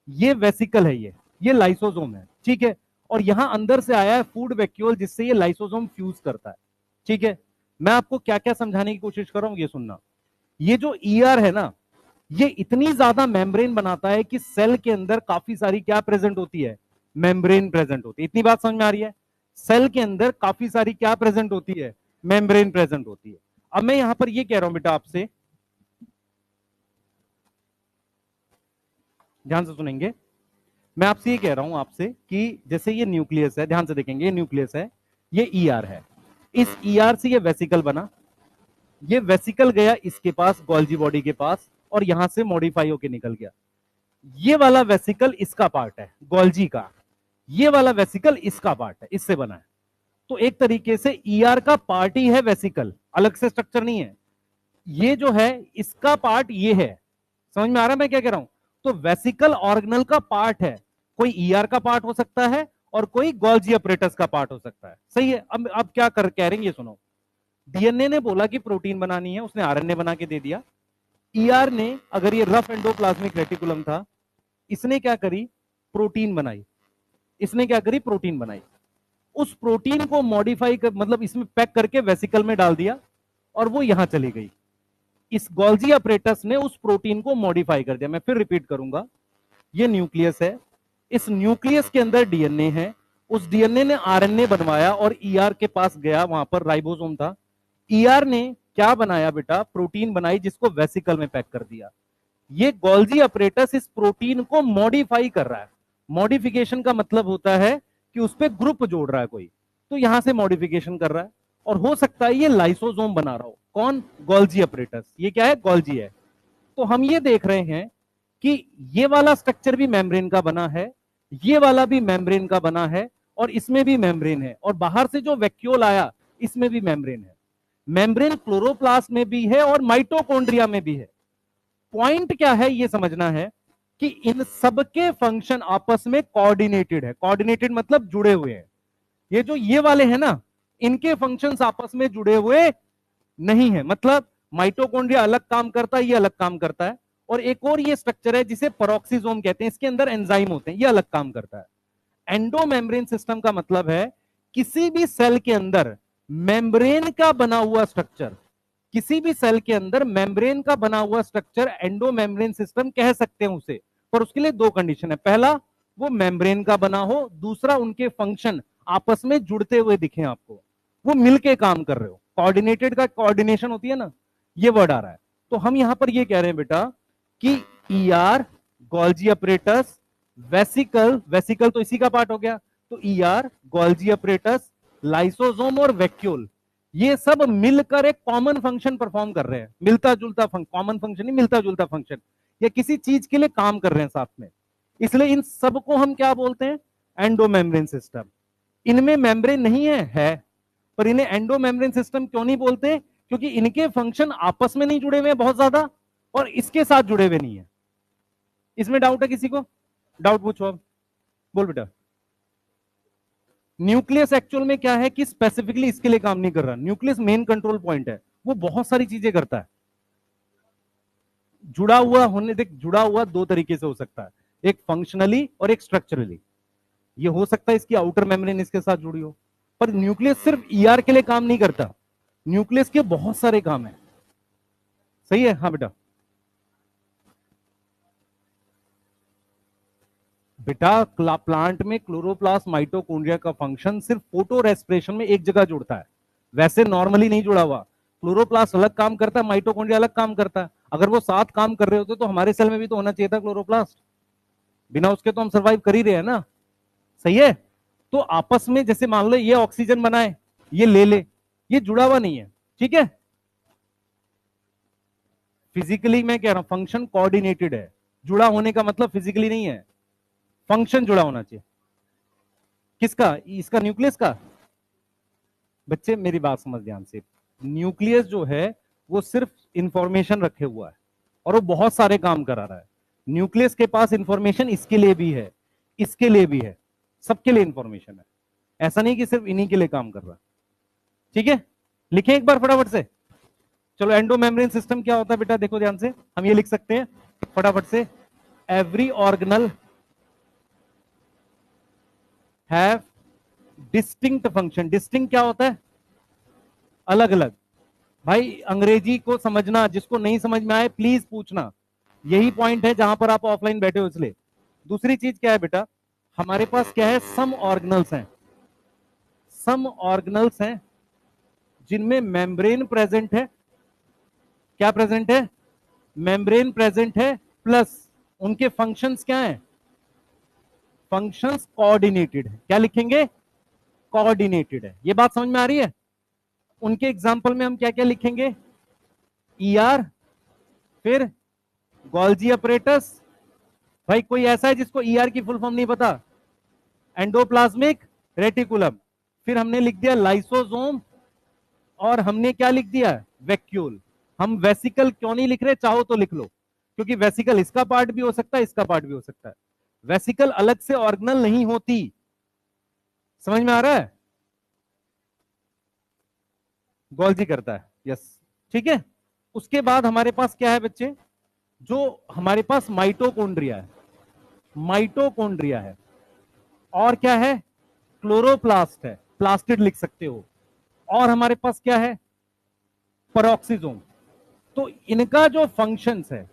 ये वेसिकल है, ये लाइसोसोम है। ठीक है, और यहां अंदर से आया है फूड वैक्यूल जिससे ये लाइसोसोम फ्यूज करता है। ठीक है, मैं आपको क्या क्या समझाने की कोशिश कर रहा हूं, ये सुनना। ये जो ईआर है ना, ये इतनी ज्यादा मेम्ब्रेन बनाता है कि सेल के अंदर काफी सारी क्या प्रेजेंट होती है, मेम्ब्रेन प्रेजेंट होती है। इतनी बात समझ में आ रही है, सेल के अंदर काफी सारी क्या प्रेजेंट होती है, मेम्ब्रेन प्रेजेंट होती है। अब मैं यहां पर ये कह रहा हूं बेटा आपसे, ध्यान से सुनेंगे, मैं आपसे ये कह रहा हूं आपसे कि जैसे ये न्यूक्लियस है, ध्यान से देखेंगे, ये न्यूक्लियस है, ये ईआर है, इस ईआर से ये वेसिकल बना, ये वेसिकल गया इसके पास, गोल्जी बॉडी के पास, और यहां से मॉडिफाई होकर निकल गया। ये वाला वेसिकल इसका पार्ट है, गोल्जी का, ये वाला वेसिकल इसका पार्ट है, इससे बना है। तो एक तरीके से ईआर का पार्ट ही है वेसिकल, अलग से स्ट्रक्चर नहीं है। ये जो है इसका पार्ट ये है, समझ में आ रहा है मैं क्या कह रहा हूं। तो वेसिकल ऑर्गेनल का पार्ट है, कोई ईआर का पार्ट हो सकता है और कोई गोल्जी अपरेटस का पार्ट हो सकता है। सही है, अब क्या कर कह रहे हैं ये सुनो। डीएनए ने बोला कि प्रोटीन बनानी है, उसने आरएनए बना के दे दिया। ईआर ने, अगर ये रफ एंडोप्लाज्मिक रेटिकुलम था, इसने क्या करी, प्रोटीन बनाई, इसने क्या करी, प्रोटीन बनाई। उस प्रोटीन को मॉडिफाई कर, मतलब इसमें पैक करके वेसिकल में डाल दिया और वो यहां चली गई। इस गोल्जी अपरेटस ने उस प्रोटीन को मॉडिफाई कर दिया। मैं फिर रिपीट करूंगा, ये न्यूक्लियस है, इस न्यूक्लियस के अंदर डीएनए है, उस डीएनए ने आरएनए बनवाया और ईआर के पास गया, वहां पर राइबोसोम था। ईआर ने क्या बनाया बेटा, प्रोटीन बनाई जिसको वेसिकल में पैक कर दिया। ये गोल्जी अपरेटस इस प्रोटीन को मॉडिफाई कर रहा है। मॉडिफिकेशन का मतलब होता है कि उस पर ग्रुप जोड़ रहा है कोई, तो यहां से मॉडिफिकेशन कर रहा है। और हो सकता है ये लाइसोसोम बना रहा हो। कौन? Golgi apparatus. ये क्या है? गोल्जी है। तो हम ये देख रहे हैं कि ये वाला स्ट्रक्चर भी मेम्ब्रेन का बना है, ये वाला भी मेम्ब्रेन का बना है, और इसमें भी मेम्ब्रेन है, और बाहर से जो वैक्यूल आया इसमें भी मेम्ब्रेन है। मेम्ब्रेन क्लोरोप्लास्ट में भी है और माइटोकॉन्ड्रिया में भी है। पॉइंट क्या है ये समझना है कि इन सबके फंक्शन आपस में कोऑर्डिनेटेड है। कोऑर्डिनेटेड मतलब जुड़े हुए हैं। ये जो ये वाले हैं ना, इनके फंक्शंस आपस में जुड़े हुए नहीं है। मतलब माइटोकॉन्ड्रिया अलग काम करता है, ये अलग काम करता है, और एक और ये स्ट्रक्चर है जिसे पेरोक्सिसोम कहते हैं, इसके अंदर एंजाइम होते हैं, ये अलग काम करता है। एंडोमेम्ब्रेन सिस्टम का मतलब है किसी भी सेल के अंदर मेम्ब्रेन का बना हुआ स्ट्रक्चर, किसी भी सेल के अंदर मेम्ब्रेन का बना हुआ स्ट्रक्चर एंडोमेम्ब्रेन सिस्टम कह सकते हैं उसे। पर उसके लिए दो कंडीशन है, पहला वो मेम्ब्रेन का बना हो, दूसरा उनके फंक्शन आपस में जुड़ते हुए दिखे आपको, वो मिलके काम कर रहे हो। कोऑर्डिनेटेड का कोऑर्डिनेशन होती है ना, ये वर्ड आ रहा है। तो हम यहां पर ये कह रहे हैं बेटा कि ER, Golgi apparatus, vesicle, vesicle तो इसी का पार्ट हो गया, तो ईआर, गोल्जी अपरेटस, लाइसोसोम और वैक्यूल, ये सब मिलकर एक कॉमन फंक्शन परफॉर्म कर रहे हैं। मिलता जुलता फंक्शन, कॉमन फंक्शन नहीं, मिलता जुलता फंक्शन, या किसी चीज के लिए काम कर रहे हैं साथ में। इसलिए इन सबको हम क्या बोलते हैं? Endomembrane system. इनमें मेम्ब्रेन नहीं है, पर इन्हें एंडोमेम्ब्रेन सिस्टम क्यों नहीं बोलते? क्योंकि इनके फंक्शन आपस में नहीं जुड़े हुए हैं बहुत ज्यादा, और इसके साथ जुड़े हुए नहीं है। इसमें डाउट है किसी को? डाउट पूछो अब, बोल बेटा। न्यूक्लियस एक्चुअल में क्या है कि स्पेसिफिकली इसके लिए काम नहीं कर रहा। न्यूक्लियस मेन कंट्रोल पॉइंट है, वो बहुत सारी चीजें करता है। जुड़ा हुआ होने, देख जुड़ा हुआ दो तरीके से हो सकता है, एक फंक्शनली और एक स्ट्रक्चरली। ये हो सकता है इसकी आउटर मेम्ब्रेन इसके साथ जुड़ी हो, पर न्यूक्लियस सिर्फ ईआर के लिए काम नहीं करता, न्यूक्लियस के बहुत सारे काम है। सही है? हाँ बेटा। बेटा प्लांट में क्लोरोप्लास्ट माइटोकॉन्ड्रिया का फंक्शन सिर्फ फोटो रेस्पिरेशन में एक जगह जुड़ता है, वैसे नॉर्मली नहीं जुड़ा हुआ। क्लोरोप्लास्ट अलग काम करता है, माइटोकॉन्ड्रिया अलग काम करता है। अगर वो साथ काम कर रहे होते तो हमारे सेल में भी तो होना चाहिए था क्लोरोप्लास्ट, बिना उसके तो हम सर्वाइव कर ही रहे हैं ना। सही है? तो आपस में जैसे मान लो ये ऑक्सीजन बनाए, ये ले, ये जुड़ा हुआ नहीं है, ठीक है। फिजिकली मैं कह रहा हूं फंक्शन कोऑर्डिनेटेड है, जुड़ा होने का मतलब फिजिकली नहीं है, फंक्शन जुड़ा होना चाहिए। किसका? इसका, न्यूक्लियस का। बच्चे मेरी बात समझ ध्यान से, न्यूक्लियस जो है वो सिर्फ इंफॉर्मेशन रखे हुआ है और वो बहुत सारे काम करा रहा है। न्यूक्लियस के पास इंफॉर्मेशन इसके लिए भी है, इसके लिए भी है, सबके लिए इंफॉर्मेशन है। ऐसा नहीं कि सिर्फ इन्हीं के लिए काम कर रहा है, ठीक है। लिखें एक बार फटाफट से। चलो एंडोमेम्ब्रेन सिस्टम क्या होता है बेटा, देखो ध्यान से, हम ये लिख सकते हैं फटाफट से, every organelle have distinct function. Distinct क्या होता है? अलग अलग। भाई अंग्रेजी को समझना, जिसको नहीं समझ में आए प्लीज पूछना, यही पॉइंट है जहां पर आप ऑफलाइन बैठे हो इसलिए। दूसरी चीज क्या है बेटा, हमारे पास क्या है, सम ऑर्गेनल्स हैं, सम ऑर्गेनल्स हैं जिनमें मेम्ब्रेन प्रेजेंट है। क्या प्रेजेंट है? मेम्ब्रेन प्रेजेंट है, प्लस उनके फंक्शंस क्या हैं? फंक्शंस कोऑर्डिनेटेड है। क्या लिखेंगे? कोऑर्डिनेटेड है। ये बात समझ में आ रही है? उनके एग्जाम्पल में हम क्या क्या लिखेंगे? ईआर, फिर गोल्जी अपरेटस। भाई कोई ऐसा है जिसको ईआर की फुल फॉर्म नहीं पता? Endoplasmic reticulum. फिर हमने लिख दिया लाइसोसोम, और हमने क्या लिख दिया? वैक्यूल। हम वेसिकल क्यों नहीं लिख रहे? चाहो तो लिख लो, क्योंकि वेसिकल इसका पार्ट भी हो सकता है, इसका पार्ट भी हो सकता है। वेसिकल अलग से ऑर्गेनल नहीं होती। समझ में आ रहा है? गोल्जी करता है, यस, ठीक है। उसके बाद हमारे पास क्या है बच्चे, जो हमारे पास माइटोकॉन्ड्रिया है, माइटोकॉन्ड्रिया है, और क्या है? क्लोरोप्लास्ट है। प्लास्टिड लिख सकते हो। और हमारे पास क्या है, पेरोक्सिसोम। तो इनका जो फंक्शंस है,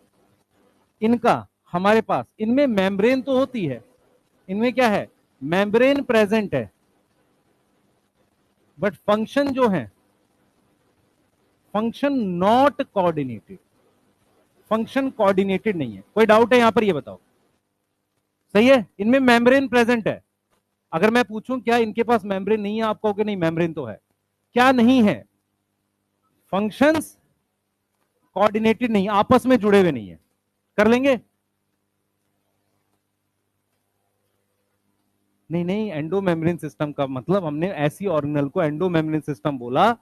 इनका हमारे पास, इनमें मेम्ब्रेन तो होती है, इनमें क्या है, मेम्ब्रेन प्रेजेंट है, बट फंक्शन जो है, function not coordinated, function coordinated नहीं है। कोई डाउट है यहां पर, ये बताओ। सही है, इनमें मेम्ब्रेन प्रेजेंट है। अगर मैं पूछूं क्या इनके पास मेम्ब्रेन नहीं है, आप कहोगे नहीं मेम्ब्रेन तो है। क्या नहीं है, फंक्शंस कोऑर्डिनेटेड नहीं, आपस में जुड़े हुए नहीं है। कर लेंगे? नहीं नहीं, एंडो मेम्ब्रेन सिस्टम का मतलब हमने ऐसी ऑर्गेनल को एंडो मेम्ब्रेन सिस्टम बोला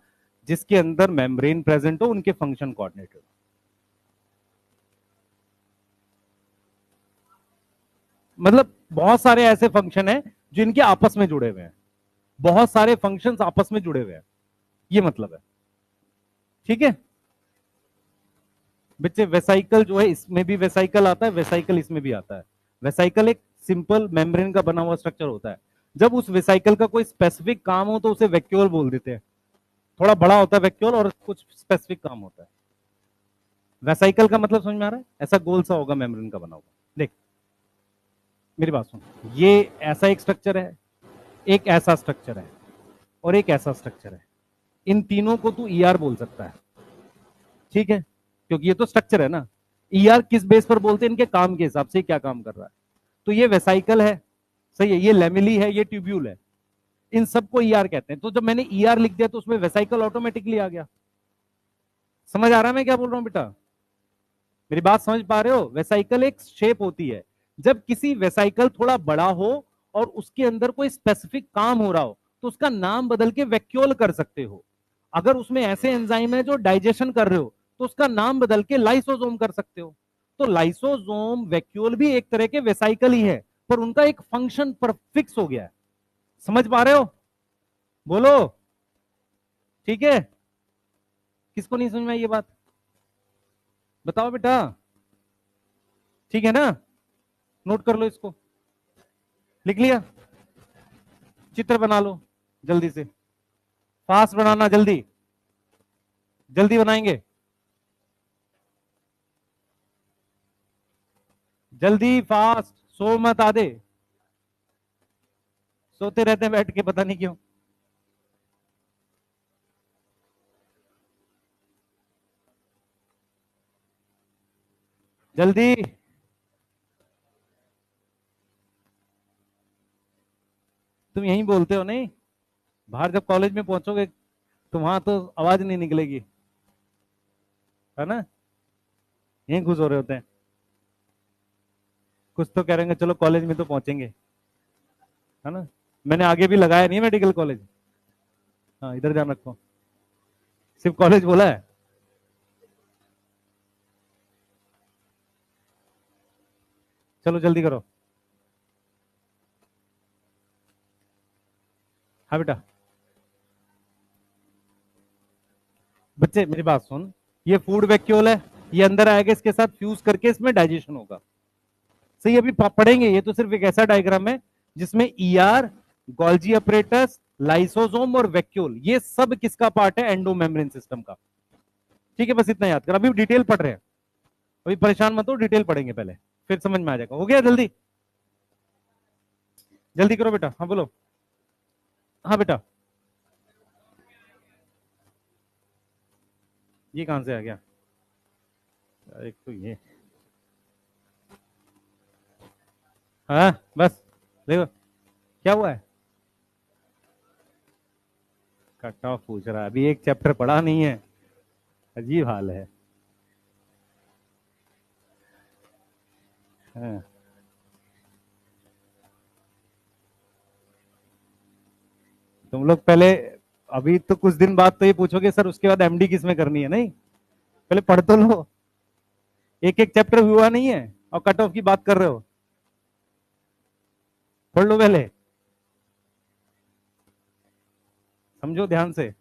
जिसके अंदर मेम्ब्रेन प्रेजेंट हो, उनके फंक्शन कोऑर्डिनेटेड। मतलब बहुत सारे ऐसे फंक्शन हैं जिनके आपस में जुड़े हुए हैं, बहुत सारे फंक्शंस आपस में जुड़े हुए हैं, ये मतलब है। ठीक है बच्चे, वेसाइकल जो है इसमें भी वेसाइकल आता है, वेसाइकल इसमें भी आता है। वेसाइकल एक सिंपल मेम्ब्रेन का बना हुआ स्ट्रक्चर होता है। जब उस वेसाइकल का कोई स्पेसिफिक काम हो तो उसे वैक्यूल बोल देते हैं। थोड़ा बड़ा होता है वैक्यूल और कुछ स्पेसिफिक काम होता है। वेसाइकल का मतलब समझ में आ रहा है, ऐसा गोल सा होगा मेम्ब्रेन का बना हुआ। देख मेरी बात सुन, ये ऐसा एक स्ट्रक्चर है, एक ऐसा स्ट्रक्चर है, और एक ऐसा स्ट्रक्चर है। इन तीनों को तू ईआर बोल सकता है, ठीक है, क्योंकि ये तो स्ट्रक्चर है ना। ईआर किस बेस पर बोलते हैं, इनके काम के हिसाब से क्या काम कर रहा है। तो ये वेसाइकल है, सही है, ये लेमिली है, ये ट्यूब्यूल है, इन सबको ईआर कहते हैं। तो जब मैंने ईआर लिख दिया तो उसमें वेसाइकल ऑटोमेटिकली आ गया। समझ आ रहा है मैं क्या बोल रहा हूं बेटा? मेरी बात समझ पा रहे हो? वेसाइकल एक शेप होती है, जब किसी वेसाइकल थोड़ा बड़ा हो और उसके अंदर कोई स्पेसिफिक काम हो रहा हो तो उसका नाम बदल के वैक्यूल कर सकते हो। अगर उसमें ऐसे एंजाइम है जो डाइजेशन कर रहे हो तो उसका नाम बदल के लाइसोसोम कर सकते हो। तो लाइसोसोम वैक्यूल भी एक तरह के वेसाइकल ही है, पर उनका एक फंक्शन पर फिक्स हो गया है। समझ पा रहे हो? बोलो। ठीक है, किसको नहीं समझ में आई ये बात, बताओ बेटा। ठीक है ना, नोट कर लो इसको, लिख लिया? चित्र बना लो जल्दी से, फास्ट बनाना, जल्दी जल्दी बनाएंगे, जल्दी फास्ट, सो मत आधे, सोते रहते हैं बैठ के पता नहीं क्यों। जल्दी, तुम यहीं बोलते हो नहीं, बाहर जब कॉलेज में पहुंचोगे तो वहां तो आवाज नहीं निकलेगी, है ना, यहीं खुश हो रहे होते हैं। कुछ तो कह रहे हैं चलो कॉलेज में तो पहुंचेंगे, है ना। मैंने आगे भी लगाया नहीं मेडिकल कॉलेज, हाँ इधर ध्यान रखो, सिर्फ कॉलेज बोला है। चलो जल्दी करो। हाँ बेटा, बच्चे मेरी बात सुन, ये फूड वैक्यूल है, ये अंदर आएगा, इसके साथ फ्यूज करके इसमें डाइजेशन होगा। सही, अभी पढ़ेंगे, ये तो सिर्फ एक ऐसा डायग्राम है जिसमें ईआर, गोल्जी अपरेटस, लाइसोसोम और वैक्यूल, ये सब किसका पार्ट है, एंडो मेम्ब्रेन सिस्टम का। ठीक है, बस इतना याद कर, अभी डिटेल पढ़ रहे हैं, अभी परेशान मत हो, डिटेल पढ़ेंगे पहले, फिर समझ में आ जाएगा। हो गया, जल्दी जल्दी करो बेटा, हाँ बोलो। हाँ बेटा, ये कहां से आ गया, एक तो ये, हाँ बस, देखो क्या हुआ है, कट ऑफ पूछ रहा है, अभी एक चैप्टर पढ़ा नहीं है, अजीब हाल है। हाँ। तुम लोग पहले, अभी तो कुछ दिन बाद तो ये पूछोगे सर उसके बाद एमडी किस में करनी है, नहीं पहले पढ़ तो लो, एक एक चैप्टर हुआ नहीं है और कट ऑफ की बात कर रहे हो, पढ़ लो पहले, समझो ध्यान से।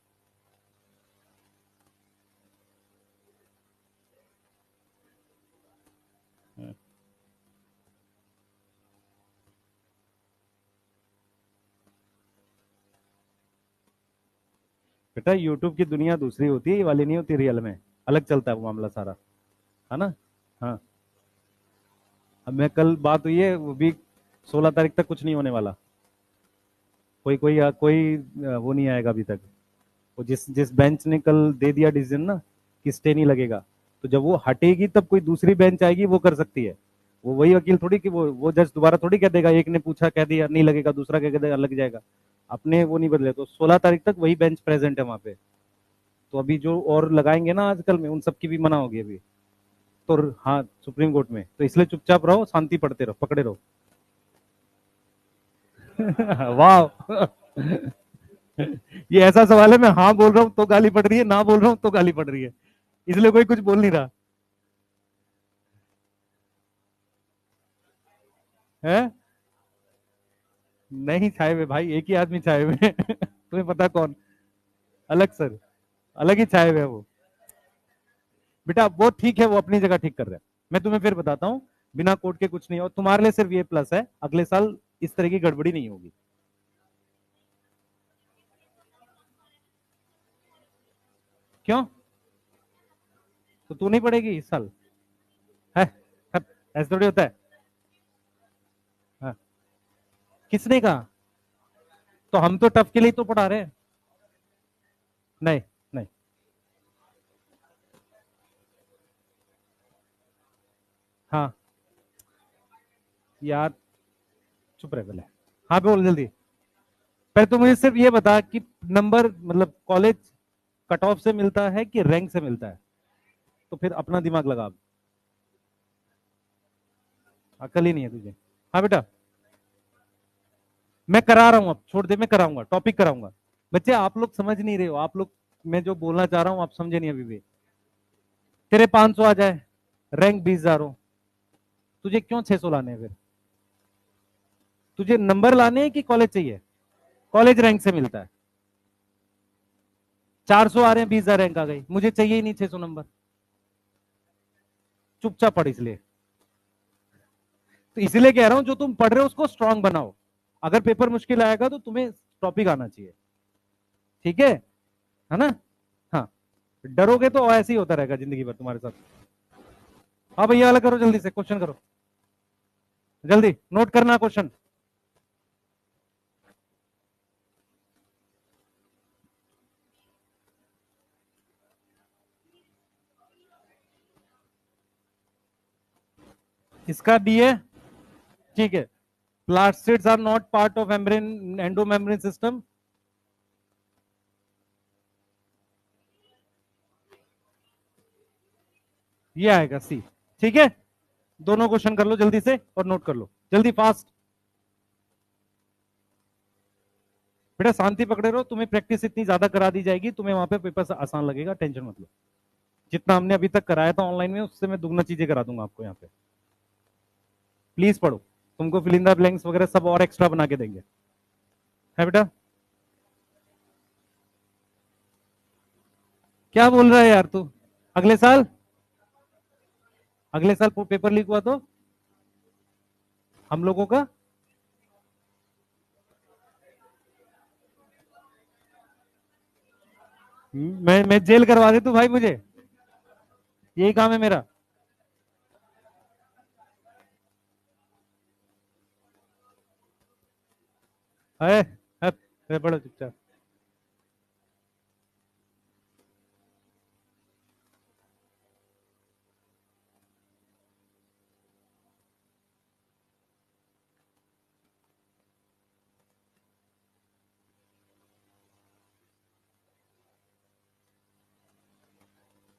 बेटा यूट्यूब की दुनिया दूसरी होती है, ये वाली नहीं होती रियल में, अलग चलता है वो मामला सारा, है ना। हाँ, अब मैं कल बात हुई है, वो भी 16 तारीख तक कुछ नहीं होने वाला। कोई वो नहीं आएगा अभी तक। वो जिस जिस बेंच ने कल दे दिया डिसीजन ना कि स्टे नहीं लगेगा, तो जब वो हटेगी तब कोई दूसरी बेंच आएगी, वो कर सकती है। वो वही वकील थोड़ी कि वो जज दोबारा थोड़ी कह देगा, एक ने पूछा कह दिया नहीं लगेगा, दूसरा कह देगा लग जाएगा। अपने वो नहीं बदले, तो 16 तारीख तक वही बेंच प्रेजेंट है वहां पे। तो अभी जो और लगाएंगे ना आजकल में, उन सबकी भी मना होगी अभी। तो हाँ, सुप्रीम कोर्ट में, तो इसलिए चुपचाप रहो, शांति पढ़ते रहो, पकड़े रहो। वाह। ये ऐसा सवाल है, मैं हाँ बोल रहा हूं तो गाली पड़ रही है, ना बोल रहा हूं तो गाली पड़ रही है, इसलिए कोई कुछ बोल नहीं रहा है। नहीं छाए हुए भाई, एक ही आदमी छाए हुए हैं। तुम्हें पता कौन? अलग सर, अलग ही छाए हुए हैं वो। बेटा वो ठीक है, वो अपनी जगह ठीक कर रहे हैं। मैं तुम्हें फिर बताता हूँ, बिना कोर्ट के कुछ नहीं। और तुम्हारे लिए सिर्फ ये प्लस है, अगले साल इस तरह की गड़बड़ी नहीं होगी। क्यों? तो तू नहीं पढ़ेगी इस साल? है, ऐसा थोड़ी होता है। हाँ। किसने कहा? तो हम तो टफ के लिए तो पढ़ा रहे हैं। नहीं, नहीं। हाँ यार, चुप रहे पहले। हाँ बोल जल्दी। पहले तो मुझे सिर्फ ये बता कि नंबर मतलब कॉलेज कट ऑफ से मिलता है कि रैंक से मिलता है? तो फिर अपना दिमाग लगा अब। अकल ही नहीं है तुझे। हाँ बेटा, मैं करा रहा हूं, अब छोड़ दे, मैं कराऊंगा, टॉपिक कराऊंगा। बच्चे आप लोग समझ नहीं रहे हो, आप लोग, मैं जो बोलना चाह रहा हूं आप समझे नहीं अभी भी। तेरे 500 आ जाए, रैंक 20,000 हो, तुझे क्यों 600 लाने हैं फिर? तुझे नंबर लाने हैं कि कॉलेज चाहिए? कॉलेज रैंक से मिलता है। 400 आ रहे हैं, 20,000 रैंक आ गई, मुझे चाहिए ही नहीं 600 नंबर। चुपचाप पढ़ इसलिए। तो इसलिए कह रहा हूं, जो तुम पढ़ रहे हो उसको स्ट्रांग बनाओ। अगर पेपर मुश्किल आएगा तो तुम्हें टॉपिक आना चाहिए, ठीक है ना। हाँ, डरोगे तो ऐसे ही होता रहेगा जिंदगी भर तुम्हारे साथ। हाँ भैया, अलग करो जल्दी से, क्वेश्चन करो जल्दी, नोट करना क्वेश्चन। इसका डी है, ठीक है। Plastids are not part of membrane, endo membrane system. ये आएगा सी, ठीक है। दोनों क्वेश्चन कर लो जल्दी से और नोट कर लो जल्दी, फास्ट। बेटा शांति पकड़े रहो, तुम्हें प्रैक्टिस इतनी ज्यादा करा दी जाएगी, तुम्हें वहां पे पेपर आसान लगेगा, टेंशन मत लो। जितना हमने अभी तक कराया था ऑनलाइन में, उससे मैं दुगना चीजें करा दूंगा आपको यहाँ पे। प्लीज पढ़ो, तुमको फिल इन द ब्लैंक्स वगैरह सब और एक्स्ट्रा बना के देंगे, है बेटा। क्या बोल रहा है यार तू? अगले साल, अगले साल पेपर लीक हुआ तो हम लोगों का। मैं जेल करवा दे तू भाई मुझे, यही काम है मेरा। है, पढ़ो चुपचाप।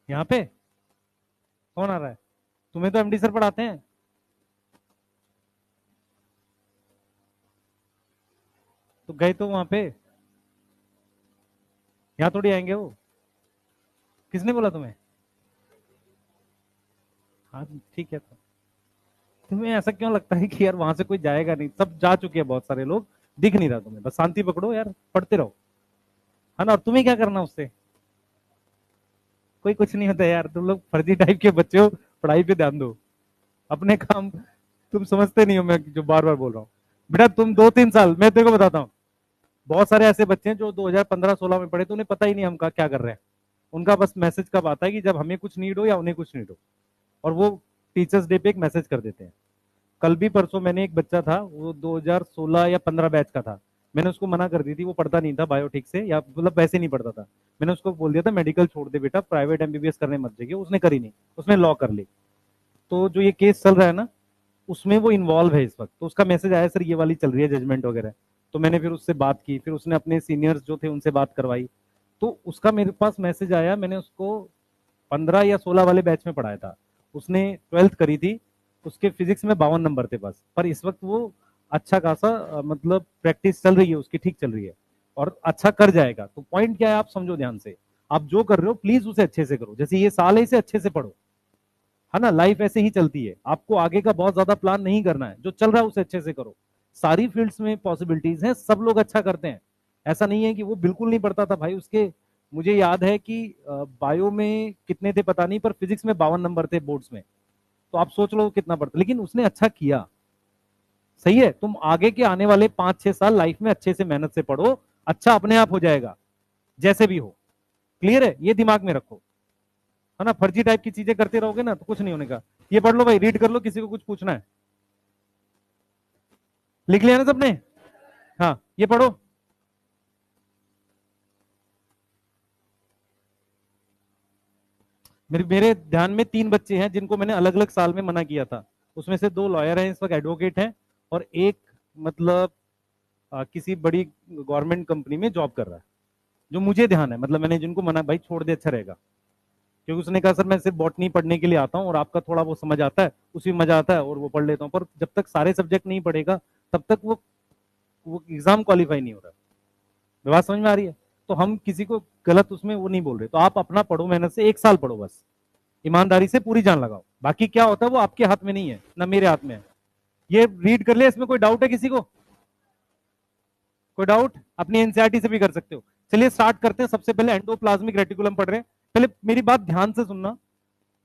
यहाँ पे कौन आ रहा है? तुम्हें तो एमडी सर पढ़ाते हैं। तो गए तो वहां पे, यहाँ थोड़ी आएंगे वो। किसने बोला तुम्हें? हाँ ठीक है। तो तुम्हें ऐसा क्यों लगता है कि यार वहां से कोई जाएगा नहीं? सब जा चुके हैं बहुत सारे लोग, दिख नहीं रहा तुम्हें, बस शांति पकड़ो यार, पढ़ते रहो, है ना। और तुम्हें क्या करना उससे? कोई कुछ नहीं होता यार, तुम लोग फर्जी टाइप के बच्चे हो, पढ़ाई पे ध्यान दो, अपने काम। तुम समझते नहीं हो मैं जो बार बार बोल रहा हूँ। बेटा तुम 2-3 साल, मैं तेरे को बताता हूँ, बहुत सारे ऐसे बच्चे हैं जो 2015-16 में पढ़े तो उन्हें पता ही नहीं हम क्या कर रहे हैं। उनका बस मैसेज कब आता है कि जब हमें कुछ नीड हो या उन्हें कुछ नीड हो, और वो टीचर्स डे पे एक मैसेज कर देते हैं। कल भी परसों मैंने एक बच्चा था, वो 2016 या 15 बैच का था, मैंने उसको मना कर दी थी, वो पढ़ता नहीं था बायो ठीक से, या मतलब वैसे नहीं पढ़ता था। मैंने उसको बोल दिया था मेडिकल छोड़ दे बेटा, प्राइवेट एमबीबीएस करने मत जाइए। उसने करी नहीं, उसने लॉ कर ली। तो जो ये केस चल रहा है ना, उसमें वो इन्वॉल्व है इस वक्त। तो उसका मैसेज आया सर ये वाली चल रही है जजमेंट वगैरह। तो मैंने फिर उससे बात की, फिर उसने अपने सीनियर्स जो थे उनसे बात करवाई, तो उसका मेरे पास मैसेज आया। मैंने उसको 15 या 16 वाले बैच में पढ़ाया था, उसने 12th करी थी, उसके फिजिक्स में 52 नंबर थे बस, पर इस वक्त वो अच्छा खासा मतलब प्रैक्टिस चल रही है उसकी, ठीक चल रही है और अच्छा कर जाएगा। तो पॉइंट क्या है आप समझो ध्यान से, आप जो कर रहे हो प्लीज उसे अच्छे से करो। जैसे ये साल है इसे अच्छे से पढ़ो, है ना, लाइफ ऐसे ही चलती है। आपको आगे का बहुत ज्यादा प्लान नहीं करना है, जो चल रहा है उसे अच्छे से करो। सारी फील्ड्स में पॉसिबिलिटीज हैं, सब लोग अच्छा करते हैं। ऐसा नहीं है कि वो बिल्कुल नहीं पढ़ता था भाई, उसके मुझे याद है कि बायो में कितने थे पता नहीं, पर फिजिक्स में 52 नंबर थे बोर्ड्स में। तो आप सोच लो कितना पढ़ता, लेकिन उसने अच्छा किया। सही है, तुम आगे के आने वाले 5-6 साल लाइफ में अच्छे से मेहनत से पढ़ो, अच्छा अपने आप हो जाएगा जैसे भी हो। क्लियर है, ये दिमाग में रखो, है ना। फर्जी टाइप की चीजें करते रहोगे ना तो कुछ नहीं होने का। ये पढ़ लो भाई, रीड कर लो, किसी को कुछ पूछना है लिख लिया ना सबने। हाँ ये पढ़ो। मेरे ध्यान में 3 बच्चे हैं जिनको मैंने अलग अलग साल में मना किया था। उसमें से 2 लॉयर हैं, इस वक्त एडवोकेट हैं, और एक मतलब किसी बड़ी गवर्नमेंट कंपनी में जॉब कर रहा है, जो मुझे ध्यान है। मतलब मैंने जिनको मना भाई छोड़ दे अच्छा रहेगा, क्योंकि उसने कहा सर मैं सिर्फ बॉटनी पढ़ने के लिए आता हूँ और आपका थोड़ा वो समझ आता है, उसी में मजा आता है और वो पढ़ लेता हूँ, पर जब तक सारे सब्जेक्ट नहीं पढ़ेगा तब तक वो एग्जाम क्वालिफाई नहीं हो रहा। बात समझ में आ रही है। तो हम किसी को गलत उसमें वो नहीं बोल रहे। तो आप अपना पढ़ो, मेहनत से 1 साल पढ़ो बस, ईमानदारी से पूरी जान लगाओ। बाकी क्या होता है वो आपके हाथ में नहीं है, ना मेरे हाथ में है। ये रीड कर लिया, इसमें कोई डाउट है किसी को? कोई डाउट? अपनी एनसीईआरटी से भी कर सकते हो। चलिए स्टार्ट करते हैं। सबसे पहले एंडोप्लाज्मिक रेटिकुलम पढ़ रहे हैं। पहले मेरी बात ध्यान से सुनना।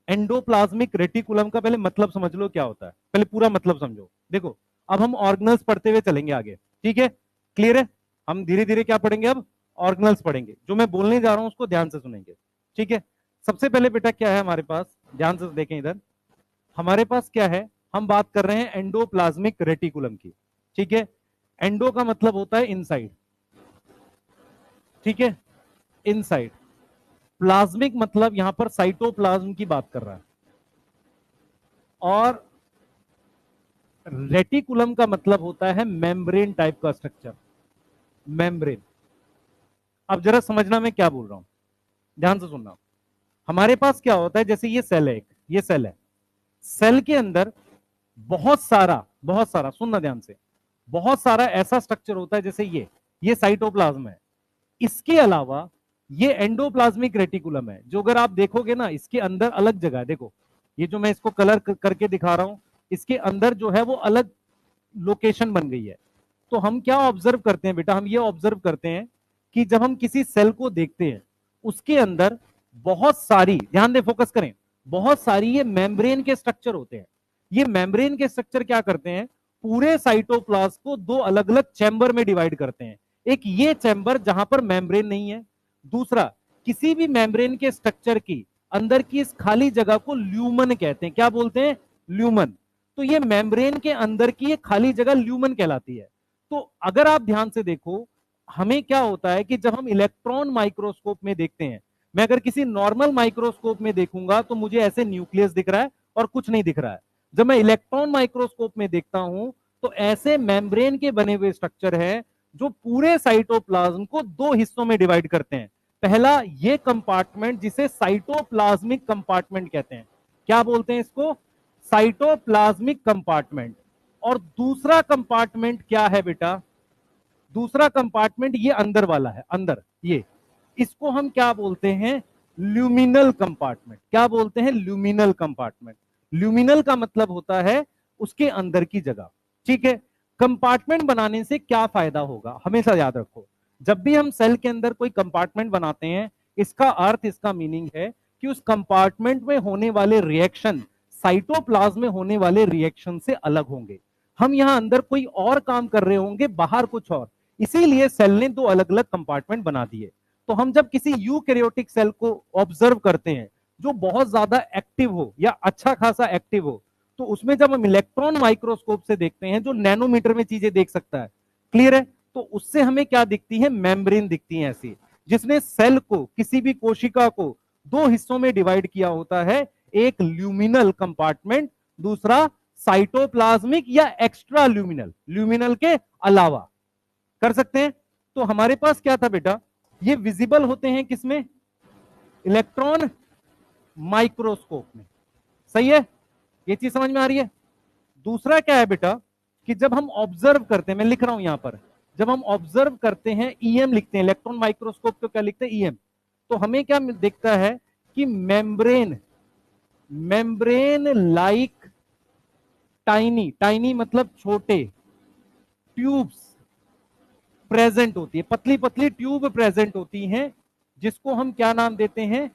एंडोप्लाज्मिक रेटिकुलम का पहले मतलब समझ लो क्या होता है, पहले पूरा मतलब समझो। देखो अब हम ऑर्गेनल्स पढ़ते हुए चलेंगे आगे, ठीक है, क्लियर है। हम धीरे धीरे क्या पढ़ेंगे अब, ऑर्गेनल्स पढ़ेंगे। जो मैं बोलने जा रहा हूं उसको ध्यान से सुनेंगे, ठीक है। सबसे पहले बेटा क्या है हमारे पास, ध्यान से देखें इधर, हमारे पास क्या है, हम बात कर रहे हैं एंडोप्लाज्मिक रेटिकुलम की, ठीक है। एंडो का मतलब होता है इनसाइड, ठीक है, इनसाइड। प्लाज्मिक मतलब यहां पर साइटोप्लाज्म की बात कर रहा है, और रेटिकुलम का मतलब होता है मेम्ब्रेन टाइप का स्ट्रक्चर, मेम्ब्रेन। अब जरा समझना मैं क्या बोल रहा हूं, ध्यान से सुनना। हमारे पास क्या होता है, जैसे ये सेल है, एक ये सेल है, सेल के अंदर बहुत सारा सुनना ध्यान से, बहुत सारा ऐसा स्ट्रक्चर होता है, जैसे ये साइटोप्लाज्म है। इसके अलावा ये एंडोप्लाज्मिक रेटिकुलम है, जो अगर आप देखोगे ना इसके अंदर अलग जगह है। देखो ये जो मैं इसको कलर करके दिखा रहा हूं, इसके अंदर जो है वो अलग लोकेशन बन गई है। तो हम क्या ऑब्जर्व करते हैं बेटा, हम ये ऑब्जर्व करते हैं कि जब हम किसी सेल को देखते हैं उसके अंदर बहुत सारी, ध्यान दे फोकस करें, बहुत सारी ये मेम्ब्रेन के स्ट्रक्चर होते हैं। ये मेम्ब्रेन के स्ट्रक्चर क्या करते हैं, पूरे साइटोप्लाज्म को 2 अलग अलग चैम्बर में डिवाइड करते हैं। एक ये चैम्बर जहां पर मेम्ब्रेन नहीं है, दूसरा किसी भी मेम्ब्रेन के स्ट्रक्चर की अंदर की इस खाली जगह को ल्यूमन कहते हैं। क्या बोलते हैं, ल्यूमन। तो ये मेम्ब्रेन के अंदर की ये खाली जगह ल्यूमन कहलाती है। तो अगर आप ध्यान से देखो, हमें क्या होता है कि जब हम इलेक्ट्रॉन माइक्रोस्कोप में देखते हैं, मैं अगर किसी नॉर्मल माइक्रोस्कोप में देखूंगा तो मुझे ऐसे न्यूक्लियस दिख रहा है और कुछ नहीं दिख रहा है। जब मैं इलेक्ट्रॉन माइक्रोस्कोप में देखता हूं तो ऐसे मेम्ब्रेन के बने हुए स्ट्रक्चर है जो पूरे साइटोप्लाज्म को 2 हिस्सों में डिवाइड करते हैं। पहला ये कंपार्टमेंट जिसे साइटोप्लाज्मिक कंपार्टमेंट कहते हैं, क्या बोलते हैं इसको, साइटोप्लाज्मिक कंपार्टमेंट। और दूसरा कंपार्टमेंट क्या है बेटा, दूसरा कंपार्टमेंट ये अंदर वाला है, अंदर ये, इसको हम क्या बोलते हैं, ल्यूमिनल कंपार्टमेंट। क्या बोलते हैं, ल्यूमिनल कंपार्टमेंट। ल्यूमिनल का मतलब होता है उसके अंदर की जगह, ठीक है। कंपार्टमेंट बनाने से क्या फायदा होगा, हमेशा याद रखो, जब भी हम सेल के अंदर कोई कंपार्टमेंट बनाते हैं, इसका अर्थ, इसका मीनिंग है कि उस कंपार्टमेंट में होने वाले रिएक्शन साइटोप्लाज्म में होने वाले रिएक्शन से अलग होंगे। हम यहां अंदर कोई और काम कर रहे होंगे, बाहर कुछ और। इसीलिए सेल ने दो अलग अलग कंपार्टमेंट बना दिए। तो हम जब किसी यूकैरियोटिक सेल को ऑब्जर्व करते हैं जो बहुत ज्यादा एक्टिव हो या अच्छा खासा एक्टिव हो, तो उसमें जब हम इलेक्ट्रॉन माइक्रोस्कोप से देखते हैं जो नैनोमीटर में चीजें देख सकता है, क्लियर है, तो उससे हमें क्या दिखती है, मेम्ब्रेन दिखती है ऐसी, जिसने सेल को, किसी भी कोशिका को दो हिस्सों में डिवाइड किया होता है, एक ल्यूमिनल कंपार्टमेंट, दूसरा साइटोप्लाज्मिक या एक्स्ट्रा ल्यूमिनल, ल्यूमिनल के अलावा कर सकते हैं। तो हमारे पास क्या था बेटा, ये विजिबल होते हैं किसमें, इलेक्ट्रॉन माइक्रोस्कोप में, सही है, ये चीज समझ में आ रही है। दूसरा क्या है बेटा, कि जब हम ऑब्जर्व करते हैं, मैं लिख रहा हूं यहां पर, जब हम ऑब्जर्व करते हैं, ईएम लिखते हैं, इलेक्ट्रॉन माइक्रोस्कोप को क्या लिखते हैं, ईएम, तो हमें क्या दिखता है कि membrane, membrane like tiny, tiny मतलब छोटे, ट्यूब्स प्रेजेंट होती है, पतली पतली ट्यूब प्रेजेंट होती हैं, जिसको हम क्या नाम देते हैं,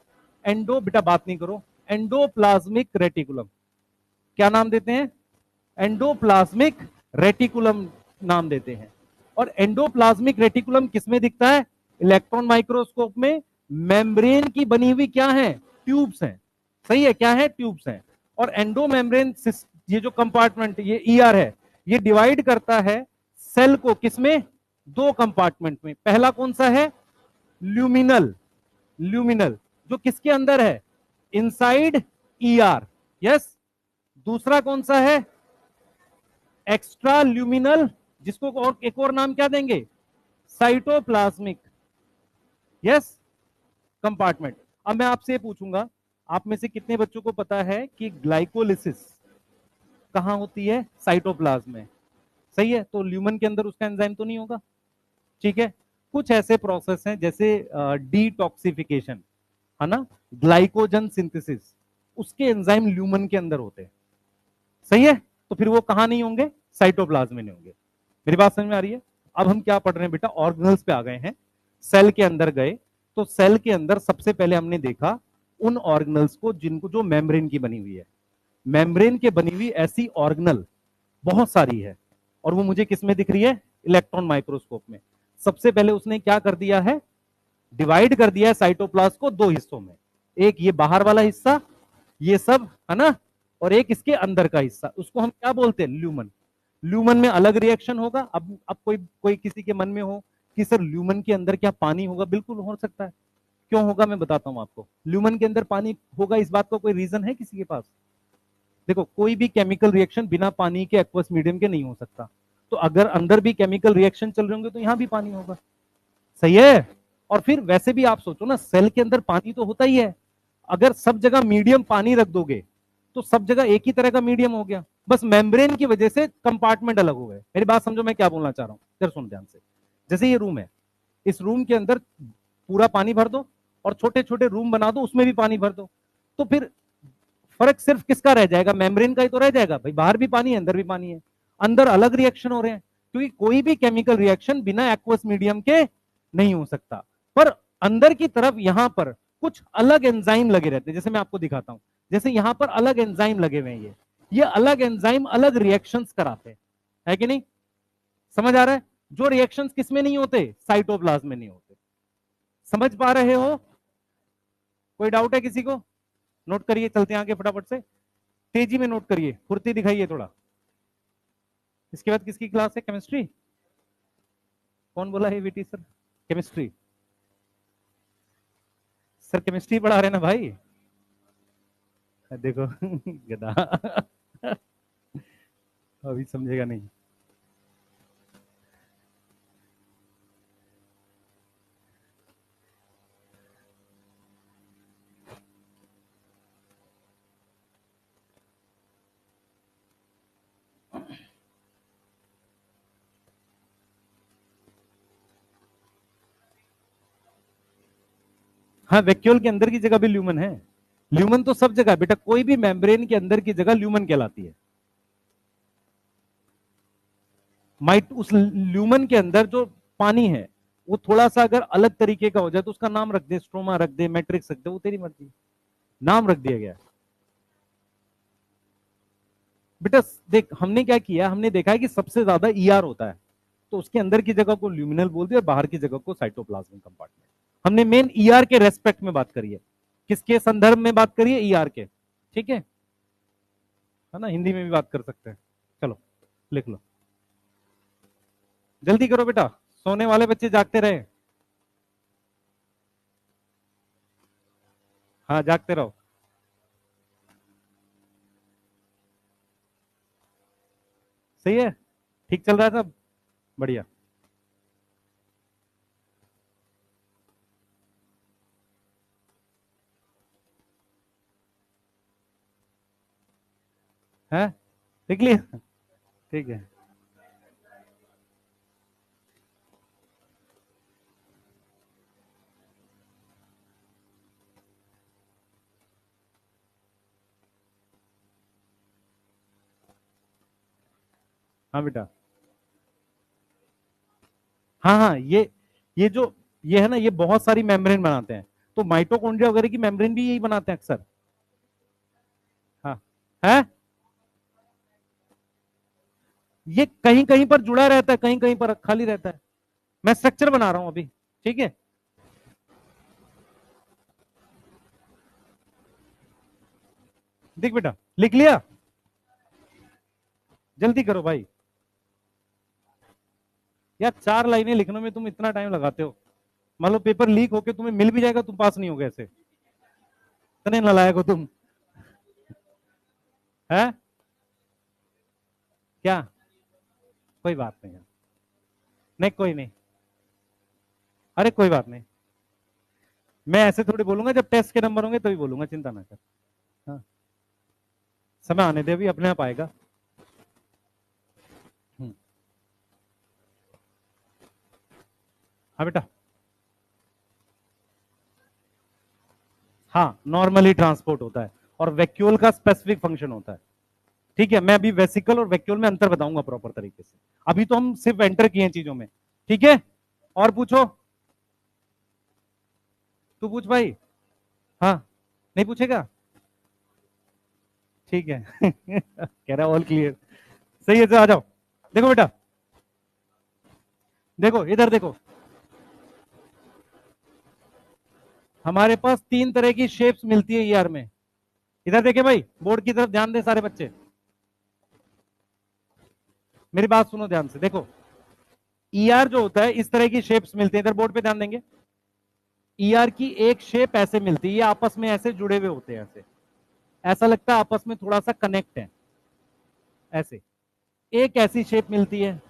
एंडो, बेटा बात नहीं करो, एंडोप्लाज्मिक रेटिकुलम, क्या नाम देते हैं, एंडोप्लाज्मिक रेटिकुलम नाम देते हैं। और एंडोप्लाज्मिक रेटिकुलम किसमें दिखता है, इलेक्ट्रॉन माइक्रोस्कोप में मेम्ब्रेन की बनी हुई क्या है, ट्यूब्स हैं, सही है, क्या है, ट्यूब्स हैं। और एंडो मेम्ब्रेन, ये जो कंपार्टमेंट, ये ईआर है, ये डिवाइड करता है सेल को किसमें, दो कंपार्टमेंट में। पहला कौन सा है, ल्यूमिनल, ल्यूमिनल जो किसके अंदर है, इनसाइड ईआर, यस। दूसरा कौन सा है, एक्स्ट्रा ल्यूमिनल, जिसको और एक और नाम क्या देंगे, साइटोप्लाज्मिक, यस, कंपार्टमेंट। अब मैं आपसे पूछूंगा, आप में से कितने बच्चों को पता है कि ग्लाइकोलिसिस कहां होती है, साइटोप्लाज्म में, सही है, तो ल्यूमन के अंदर उसका एंजाइम तो नहीं होगा, ठीक है। कुछ ऐसे प्रोसेस हैं जैसे डिटॉक्सिफिकेशन, है ना, ग्लाइकोजन सिंथेसिस, उसके एंजाइम ल्यूमन के अंदर होते हैं, सही है, तो फिर वो कहां नहीं होंगे, साइटोप्लाज्म में नहीं होंगे। मेरी बात समझ में आ रही है। अब हम क्या पढ़ रहे हैं बेटा, ऑर्गेनल्स पे आ गए हैं, सेल के अंदर गए, तो सेल के अंदर सबसे पहले हमने देखा उन ऑर्गेनल्स को जिनको, जो मेम्ब्रेन की बनी हुई है, मेम्ब्रेन के बनी हुई ऐसी ऑर्गेनल बहुत सारी है, और वो मुझे किस में दिख रही है, इलेक्ट्रॉन माइक्रोस्कोप में। सबसे पहले उसने क्या कर दिया है, डिवाइड कर दिया है साइटोप्लाज्म को दो हिस्सों में, एक ये बाहर वाला हिस्सा, ये सब है ना, और एक इसके अंदर का हिस्सा, उसको हम क्या बोलते हैं, ल्यूमन। ल्यूमन में अलग रिएक्शन होगा। अब कोई कोई किसी के मन में हो कि सर ल्यूमन के अंदर क्या पानी होगा, बिल्कुल हो सकता है, क्यों होगा मैं बताता हूं आपको। ल्यूमन के अंदर पानी होगा, इस बात का कोई रीजन है किसी के पास, देखो कोई भी केमिकल रिएक्शन बिना पानी के एक्वस मीडियम के नहीं हो सकता, तो अगर अंदर भी केमिकल रिएक्शन चल रहे होंगे तो यहां भी पानी होगा, सही है। और फिर वैसे भी आप सोचो ना, सेल के अंदर पानी तो होता ही है, अगर सब जगह मीडियम पानी रख दोगे तो सब जगह एक ही तरह का मीडियम हो गया, बस मेम्ब्रेन की वजह से कंपार्टमेंट अलग हो गए। मेरी बात समझो मैं क्या बोलना चाह रहा हूं, फिर सुन ध्यान से। जैसे ये रूम है, इस रूम के अंदर पूरा पानी भर दो और छोटे छोटे रूम बना दो, उसमें भी पानी भर दो, तो फिर फर्क सिर्फ किसका रह जाएगा, मेम्ब्रेन का ही तो रह जाएगा भाई, बाहर भी पानी है अंदर भी पानी है, अंदर अलग रिएक्शन हो रहे हैं, क्योंकि कोई भी केमिकल रिएक्शन बिना एक्वस मीडियम के नहीं हो सकता। पर अंदर की तरफ यहां पर कुछ अलग एंजाइम लगे रहते हैं, जैसे मैं आपको दिखाता हूं, जैसे यहां पर अलग एंजाइम लगे हुए हैं, ये अलग एंजाइम अलग रिएक्शंस कराते हैं, है कि नहीं, समझ आ रहा है, जो रिएक्शंस किस में नहीं होते, साइटोप्लाज्म में नहीं होते, समझ पा रहे हो, कोई डाउट है किसी को, नोट करिए, चलते हैं आगे फटाफट से, तेजी में नोट करिए, फुर्ती दिखाइए थोड़ा। इसके बाद किसकी क्लास है, केमिस्ट्री, कौन बोला है VT sir, chemistry, sir chemistry पढ़ा रहे ना भाई, देखो गधा अभी समझेगा नहीं। हाँ, वैक्यूल के अंदर की जगह भी ल्यूमन है, ल्यूमन तो सब जगह बेटा, कोई भी मेम्ब्रेन के अंदर की जगह ल्यूमन कहलाती है। माइट उस ल्यूमन के अंदर जो पानी है वो थोड़ा सा अगर अलग तरीके का हो जाए तो उसका नाम रख दे, स्ट्रोमा रख दे, मैट्रिक्स रख दे, वो तेरी मर्जी, नाम रख दिया गया। बेटा देख, हमने क्या किया, हमने देखा है कि सबसे ज्यादा ईआर होता है, तो उसके अंदर की जगह को ल्यूमिनल बोल दिया और बाहर की जगह को साइटोप्लाज्मिक कंपार्टमेंट। हमने मेन ईआर के रेस्पेक्ट में बात करी है, किसके संदर्भ में बात करी है, ईआर के, ठीक है ना, हिंदी में भी बात कर सकते हैं। चलो लिख लो, जल्दी करो बेटा, सोने वाले बच्चे जागते रहे। हाँ जागते रहो। सही है, ठीक चल रहा है सब, बढ़िया। है, लिख लिया, ठीक है। हाँ बेटा, हाँ हाँ, ये जो ये है ना, ये बहुत सारी मेम्ब्रेन बनाते हैं, तो माइटोकॉन्ड्रिया वगैरह की मेम्ब्रेन भी यही बनाते हैं अक्सर। हाँ है, ये कहीं कहीं पर जुड़ा रहता है, कहीं कहीं पर खाली रहता है। मैं स्ट्रक्चर बना रहा हूं अभी, ठीक है। देख बेटा, लिख लिया, जल्दी करो भाई। यार 4 लाइनें लिखने में तुम इतना टाइम लगाते हो, मान लो पेपर लीक होके तुम्हें मिल भी जाएगा, तुम पास नहीं होगे ऐसे, इतने नालायक हो तुम, है क्या? कोई बात नहीं है, नहीं कोई नहीं, अरे कोई बात नहीं, मैं ऐसे थोड़ी बोलूंगा, जब टेस्ट के नंबर होंगे तभी बोलूंगा, चिंता ना कर। हाँ, समय आने दे, अभी अपने आप आएगा। हाँ बेटा, हाँ नॉर्मली ट्रांसपोर्ट होता है, और वैक्यूल का स्पेसिफिक फंक्शन होता है, ठीक है। मैं अभी वेसिकल और वैक्यूल में अंतर बताऊंगा प्रॉपर तरीके से, अभी तो हम सिर्फ एंटर किए हैं चीजों में, ठीक है। और पूछो, तू पूछ भाई। हाँ, नहीं पूछेगा, ठीक है कह रहा ऑल क्लियर, सही है, आ जाओ। देखो बेटा, देखो इधर देखो, हमारे पास 3 तरह की शेप्स मिलती है ईआर में। इधर देखे भाई, बोर्ड की तरफ ध्यान दे सारे बच्चे, मेरी बात सुनो ध्यान से, देखो ईआर जो होता है इस तरह की शेप्स मिलती है, इधर बोर्ड पे ध्यान देंगे। ईआर की एक शेप ऐसे मिलती है, ये आपस में ऐसे जुड़े हुए होते हैं, ऐसे ऐसा लगता है आपस में थोड़ा सा कनेक्ट है, ऐसे एक ऐसी शेप मिलती है,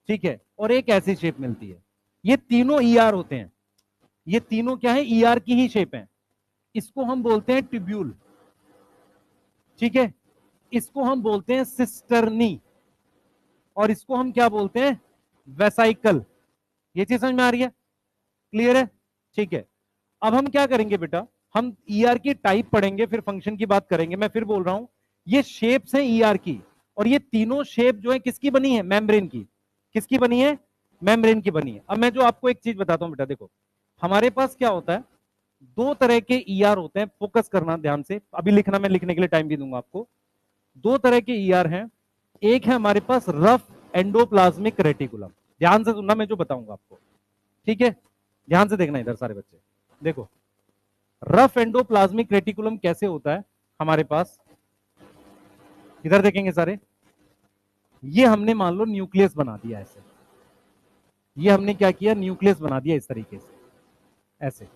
ठीक है, और एक ऐसी शेप मिलती है। ये तीनों ईआर होते हैं, ये तीनों क्या है, ईआर की ही शेप है। इसको हम बोलते हैं ट्यूब्यूल, ठीक है। इसको हम बोलते हैं सिस्टर्नी, और इसको हम क्या बोलते हैं, वेसाइकल। ये चीज समझ में आ रही है, क्लियर है, ठीक है। अब हम क्या करेंगे बेटा, हम ईआर की टाइप पढ़ेंगे, फिर फंक्शन की बात करेंगे। मैं फिर बोल रहा हूं, ये शेप्स हैं ईआर की, और ये तीनों शेप जो है किसकी बनी है, मेम्ब्रेन की। किसकी बनी है, मेम्ब्रेन की बनी है। अब मैं जो आपको एक चीज बताता हूं बेटा, देखो हमारे पास क्या होता है, 2 तरह के ईआर होते हैं, फोकस करना ध्यान से, अभी लिखना, मैं लिखने के लिए टाइम भी दूंगा आपको। 2 तरह के ईआर हैं, एक है हमारे पास रफ एंडोप्लाज्मिक रेटिकुलम, ध्यान से सुनना मैं जो बताऊंगा आपको, ठीक है, ध्यान से देखना इधर सारे बच्चे। देखो रफ एंडोप्लाज्मिक रेटिकुलम कैसे होता है हमारे पास, इधर देखेंगे सारे, ये हमने मान लो न्यूक्लियस बना दिया ऐसे, ये हमने क्या किया, न्यूक्लियस बना दिया इस तरीके से, ऐसे,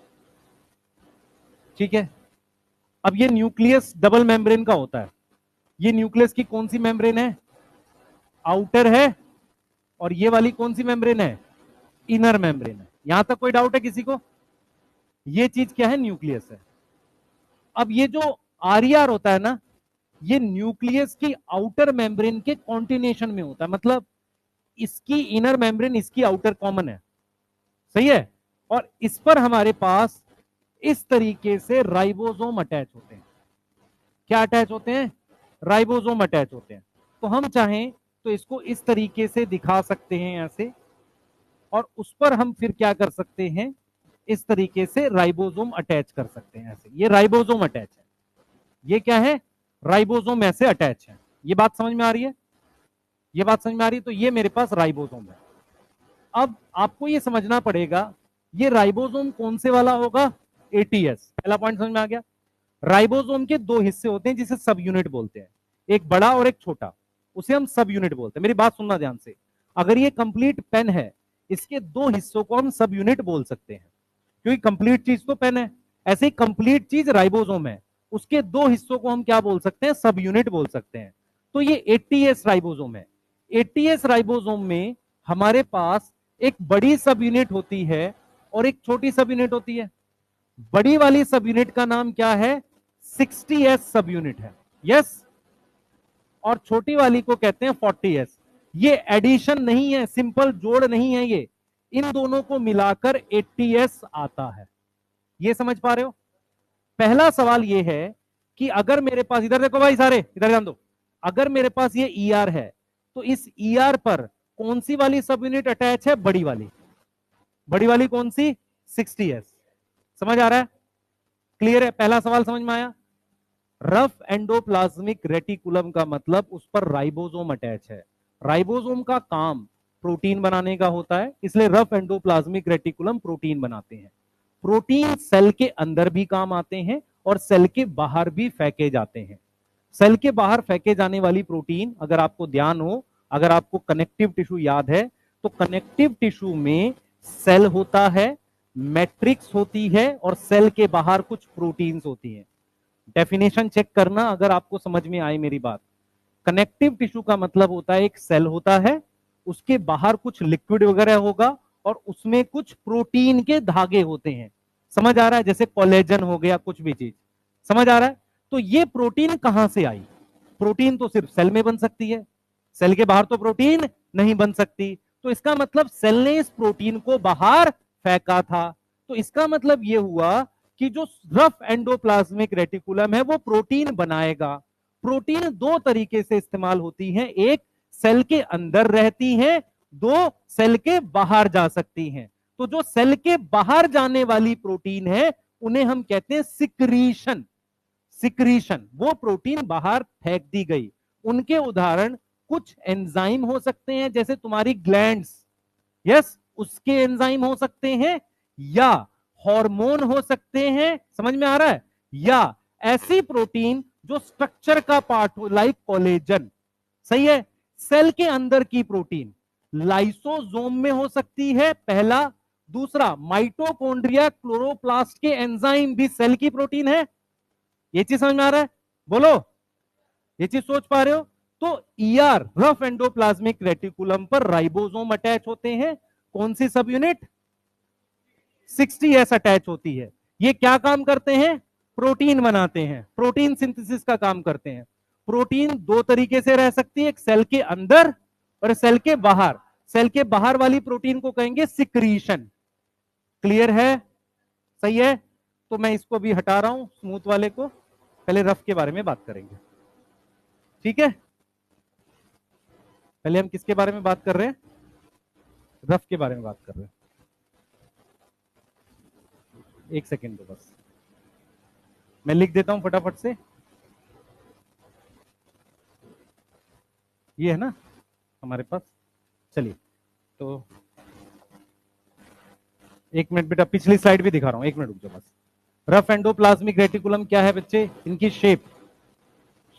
ठीक है। अब ये न्यूक्लियस डबल मेम्ब्रेन का होता है, ये न्यूक्लियस की कौन सी मेम्ब्रेन है, आउटर है, और ये वाली कौन सी मेम्ब्रेन है, इनर मेम्ब्रेन है। यहां तक कोई डाउट है किसी को, ये चीज क्या है, न्यूक्लियस है। अब ये जो आरईआर होता है ना, ये न्यूक्लियस की आउटर मेम्ब्रेन के कॉन्टिनेशन में होता है, मतलब इसकी इनर मेम्ब्रेन इसकी आउटर कॉमन है, सही है। और इस पर हमारे पास इस तरीके से राइबोसोम अटैच होते हैं। क्या अटैच होते हैं, राइबोसोम अटैच होते हैं। तो हम चाहें तो इसको इस तरीके से दिखा सकते हैं ऐसे, और उस पर हम फिर क्या कर सकते हैं, इस तरीके से राइबोसोम अटैच कर सकते हैं ऐसे। ये राइबोसोम अटैच है, ये क्या है, राइबोसोम ऐसे अटैच है। ये बात समझ में आ रही है, ये बात समझ में आ रही है? तो ये मेरे पास राइबोसोम है। अब आपको ये समझना पड़ेगा ये राइबोसोम कौन से वाला होगा, एटीएस। पहला पॉइंट समझ में आ गया। राइबोसोम के दो हिस्से होते हैं जिसे सब यूनिट बोलते हैं, एक बड़ा और एक छोटा, उसे हम सब यूनिट बोलते हैं। मेरी बात सुनना ध्यान से, अगर ये कंप्लीट पेन है इसके दो हिस्सों को हम सब यूनिट बोल सकते हैं, क्योंकि कंप्लीट चीज तो पेन है, ऐसे ही कंप्लीट चीज राइबोसोम है, उसके दो हिस्सों को हम क्या बोल सकते हैं, सब यूनिट बोल सकते हैं। तो ये एटीएस राइबोसोम है। एटीएस राइबोसोम में हमारे पास एक बड़ी सब यूनिट होती है और एक छोटी सब यूनिट होती है। बड़ी वाली सब यूनिट का नाम क्या है, 60s सब यूनिट है, यस। और छोटी वाली को कहते हैं 40s। ये एडिशन नहीं है, सिंपल जोड़ नहीं है, ये इन दोनों को मिलाकर 80s आता है। ये समझ पा रहे हो? पहला सवाल ये है कि अगर मेरे पास, इधर देखो भाई सारे, इधर ध्यान दो, अगर मेरे पास ये ईआर है तो इस ईआर पर कौन सी वाली सब यूनिट अटैच है, बड़ी वाली। बड़ी वाली कौन सी, 60s। समझ आ रहा है? क्लियर है? पहला सवाल समझ में आया। रफ एंडोप्लाज्मिक रेटिकुलम का मतलब उस पर राइबोसोम अटैच है। राइबोसोम का काम प्रोटीन बनाने का होता है, इसलिए रफ एंडोप्लाज्मिक रेटिकुलम प्रोटीन बनाते हैं। प्रोटीन सेल के अंदर भी काम आते हैं और सेल के बाहर भी फेंके जाते हैं। सेल के बाहर फेंके जाने वाली प्रोटीन, अगर आपको ध्यान हो, अगर आपको कनेक्टिव टिश्यू याद है, तो कनेक्टिव टिश्यू में सेल होता है, मैट्रिक्स होती है और सेल के बाहर कुछ प्रोटीन्स होती हैं। डेफिनेशन चेक करना अगर आपको समझ में आए मेरी बात। कनेक्टिव टिश्यू का मतलब होता है एक सेल होता है, उसके बाहर कुछ लिक्विड वगैरह होगा और उसमें कुछ प्रोटीन के धागे होते हैं। समझ आ रहा है? जैसे कोलेजन हो गया, कुछ भी चीज। समझ आ रहा है? तो ये प्रोटीन कहां से आई? प्रोटीन तो सिर्फ सेल में बन सकती है, सेल के बाहर तो प्रोटीन नहीं बन सकती। तो इसका मतलब सेल ने इस प्रोटीन को बाहर फेंका था। तो इसका मतलब यह हुआ कि जो रफ एंडोप्लाज्मिक रेटिकुलम है वो प्रोटीन बनाएगा। प्रोटीन दो तरीके से इस्तेमाल होती हैं, एक सेल के अंदर रहती हैं, दो सेल के बाहर जा सकती हैं। तो जो सेल के बाहर जाने वाली प्रोटीन है उन्हें हम कहते हैं सिक्रीशन। सिक्रीशन, वो प्रोटीन बाहर फेंक दी गई। उनके उदाहरण कुछ एंजाइम हो सकते हैं, जैसे तुम्हारी ग्लैंड्स, यस, उसके एंजाइम हो सकते हैं, या हार्मोन हो सकते हैं। समझ में आ रहा है? या ऐसी प्रोटीन जो स्ट्रक्चर का पार्ट हो, लाइक कोलेजन। सही है? सेल के अंदर की प्रोटीन लाइसोसोम में हो सकती है, पहला। दूसरा, माइटोकॉन्ड्रिया क्लोरोप्लास्ट के एंजाइम भी सेल की प्रोटीन है। ये चीज समझ में आ रहा है? बोलो, ये चीज सोच पा रहे हो? तो ईआर, रफ एंडोप्लाज्मिक रेटिकुलम पर राइबोसोम अटैच होते हैं। कौन सी सब यूनिट, 60s अटैच होती है। ये क्या काम करते हैं, प्रोटीन बनाते हैं, प्रोटीन सिंथेसिस का काम करते हैं। प्रोटीन दो तरीके से रह सकती है, एक सेल के अंदर और सेल के बाहर। सेल के बाहर वाली प्रोटीन को कहेंगे सिक्रीशन। क्लियर है? सही है? तो मैं इसको भी हटा रहा हूं, स्मूथ वाले को, पहले रफ के बारे में बात करेंगे। ठीक है? पहले हम किसके बारे में बात कर रहे हैं, रफ के बारे में बात कर रहे हैं। एक सेकेंड दो बस, मैं लिख देता हूं फटाफट से। ये है ना हमारे पास, चलिए। तो एक मिनट बेटा, पिछली स्लाइड भी दिखा रहा हूं, एक मिनट रुक जाओ बस। रफ एंडोप्लाज्मिक रेटिकुलम क्या है बच्चे, इनकी शेप,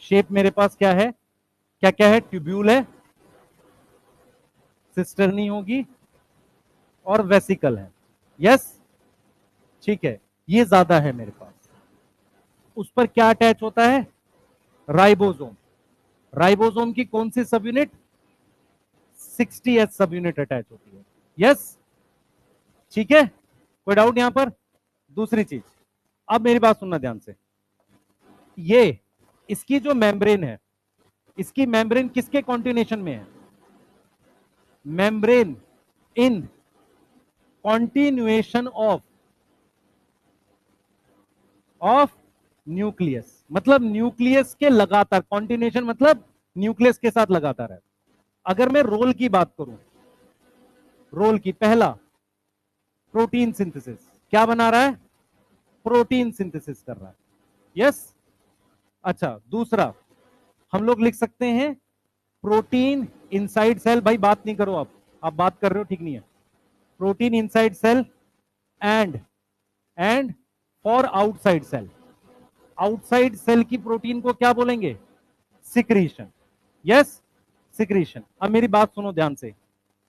शेप मेरे पास क्या है, क्या क्या है, ट्यूब्यूल है, सिस्टर्नी होगी और वेसिकल है। यस, ठीक है, ये ज्यादा है मेरे पास। उस पर क्या अटैच होता है, राइबोसोम। राइबोसोम की कौन सी सब यूनिट, 60s सब यूनिट अटैच होती है। यस, ठीक है, कोई डाउट यहां पर? दूसरी चीज, अब मेरी बात सुनना ध्यान से। ये इसकी जो मेम्ब्रेन है, इसकी मेम्ब्रेन किसके कॉन्टिनेशन में है, membrane in continuation of nucleus. मतलब न्यूक्लियस के लगातार, कॉन्टिन्यूएशन मतलब न्यूक्लियस के साथ लगातार है। अगर मैं रोल की बात करूं, रोल की, पहला प्रोटीन सिंथेसिस, क्या बना रहा है, प्रोटीन सिंथेसिस कर रहा है। यस, अच्छा, दूसरा हम लोग लिख सकते हैं प्रोटीन इनसाइड सेल, भाई बात नहीं करो आप बात कर रहे हो ठीक नहीं है। Protein inside cell and for outside cell, outside cell की प्रोटीन को क्या बोलेंगे? सिक्रीशन। Yes, secretion. अब मेरी बात सुनो ध्यान से,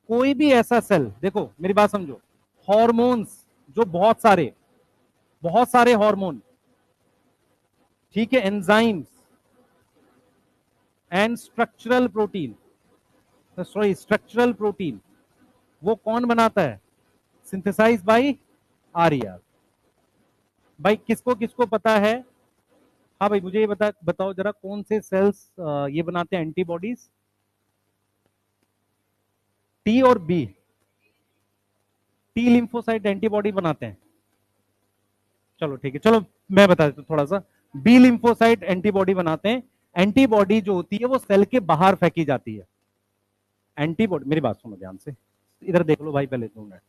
कोई भी ऐसा सेल, देखो मेरी बात समझो, हॉर्मोन्स जो बहुत सारे हार्मोन, ठीक है, enzymes and structural protein, sorry structural protein, वो कौन बनाता है? Synthesise by RER. भाई किसको किसको पता है? हाँ भाई मुझे ये बताओ जरा, कौन से सेल्स ये बनाते हैं एंटीबॉडीज? टी और बी। टी लिम्फोसाइट एंटीबॉडी बनाते हैं, चलो ठीक है, चलो मैं बता देता हूं थोड़ा सा। बी लिम्फोसाइट एंटीबॉडी बनाते हैं। एंटीबॉडी जो होती है वो सेल के बाहर फेंकी जाती है। एंटीबॉडी, मेरी बात सुनो ध्यान से, इधर देख लो भाई पहले 2 मिनट।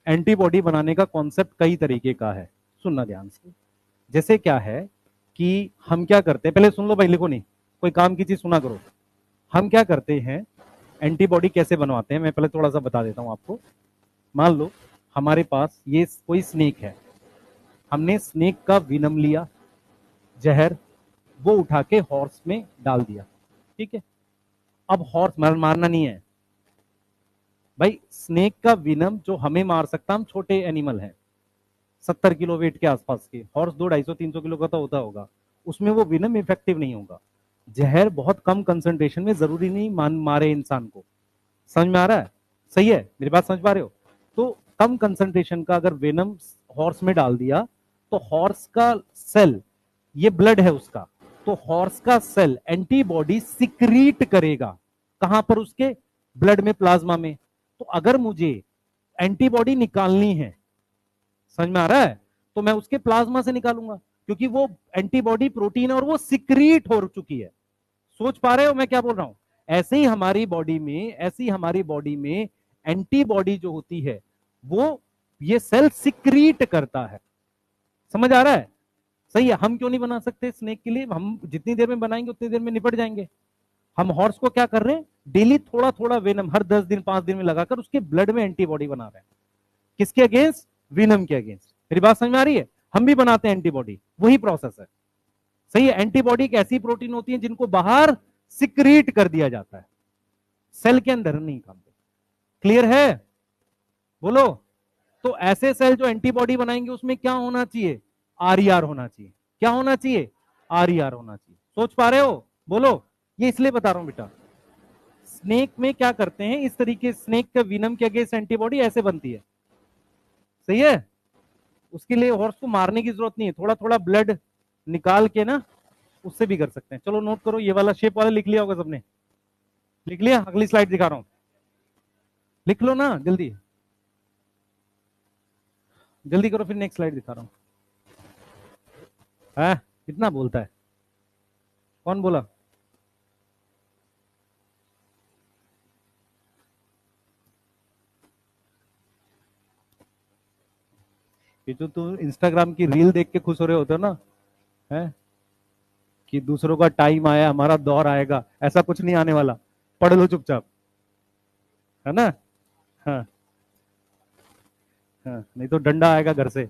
एंटीबॉडी बनाने का कॉन्सेप्ट कई तरीके का है, सुनना ध्यान से। जैसे क्या है कि हम क्या करते हैं, पहले सुन लो भाई, लिखो नहीं, कोई काम की चीज सुना करो। हम क्या करते हैं, एंटीबॉडी कैसे बनवाते हैं, मैं पहले थोड़ा सा बता देता हूं आपको। मान लो हमारे पास ये कोई स्नेक है, हमने स्नेक का विनम लिया, जहर, वो उठा के हॉर्स में डाल दिया, ठीक है। अब हॉर्स मारना नहीं है भाई, स्नेक का विनम जो हमें मार सकता, हम छोटे एनिमल हैं, 70 किलो वेट के आसपास के, हॉर्स 200-250-300 किलो का तो होता होगा, उसमें वो विनम इफेक्टिव नहीं होगा। जहर बहुत कम कंसंट्रेशन में, जरूरी नहीं मारे इंसान को, समझ में आ रहा है? सही है, मेरी बात समझ पा रहे हो? तो कम कंसंट्रेशन का अगर वेनम हॉर्स में डाल दिया, तो हॉर्स का सेल, ये ब्लड है उसका, तो हॉर्स का सेल एंटीबॉडी सिक्रीट करेगा, कहां पर? उसके ब्लड में, प्लाज्मा में। तो अगर मुझे एंटीबॉडी निकालनी है, समझ में आ रहा है, तो मैं उसके प्लाज्मा से निकालूंगा, क्योंकि वो एंटीबॉडी प्रोटीन है और वो सिक्रीट हो चुकी है। सोच पा रहे हो मैं क्या बोल रहा हूं? ऐसे ही हमारी बॉडी में एंटीबॉडी जो होती है, वो ये सेल सिक्रीट करता है। समझ आ रहा है? सही है। हम क्यों नहीं बना सकते स्नेक के लिए? हम जितनी देर में बनाएंगे उतनी देर में निपट जाएंगे। हम हॉर्स को क्या कर रहे हैं, डेली थोड़ा थोड़ा वेनम हर 10 दिन 5 दिन में लगाकर उसके ब्लड में एंटीबॉडी बना रहे हैं। किसके अगेंस्ट? विनम के अगेंस्ट। मेरी बात समझ में आ रही है? हम भी बनाते हैं एंटीबॉडी, वही प्रोसेस है। सही है। एंटीबॉडी एक ऐसी प्रोटीन होती है जिनको बाहर सिक्रीट कर दिया जाता है, सेल के अंदर नहीं काम करते। क्लियर है? बोलो। तो ऐसे सेल जो एंटीबॉडी बनाएंगे उसमें क्या होना चाहिए? आरईआर होना चाहिए। क्या होना चाहिए? आरईआर होना चाहिए। सोच पा रहे हो? बोलो। ये इसलिए बता रहा हूं बेटा, स्नेक में क्या करते हैं, इस तरीके स्नेक का विनम के अगेंस्ट एंटीबॉडी ऐसे बनती है, सही है। उसके लिए हॉर्स को मारने की जरूरत नहीं है, थोड़ा थोड़ा ब्लड निकाल के ना उससे भी कर सकते हैं। चलो नोट करो, ये वाला शेप वाला लिख लिया होगा सबने, लिख लिया? अगली स्लाइड दिखा रहा हूं, लिख लो ना जल्दी, जल्दी करो, फिर नेक्स्ट स्लाइड दिखा रहा हूं। है कितना बोलता है, कौन बोला? ये जो तुम इंस्टाग्राम की रील देख के खुश हो रहे होते हो ना, है कि दूसरों का टाइम आया, हमारा दौर आएगा, ऐसा कुछ नहीं आने वाला। पढ़ लो चुपचाप, है ना? हाँ हाँ, नहीं तो डंडा आएगा घर से।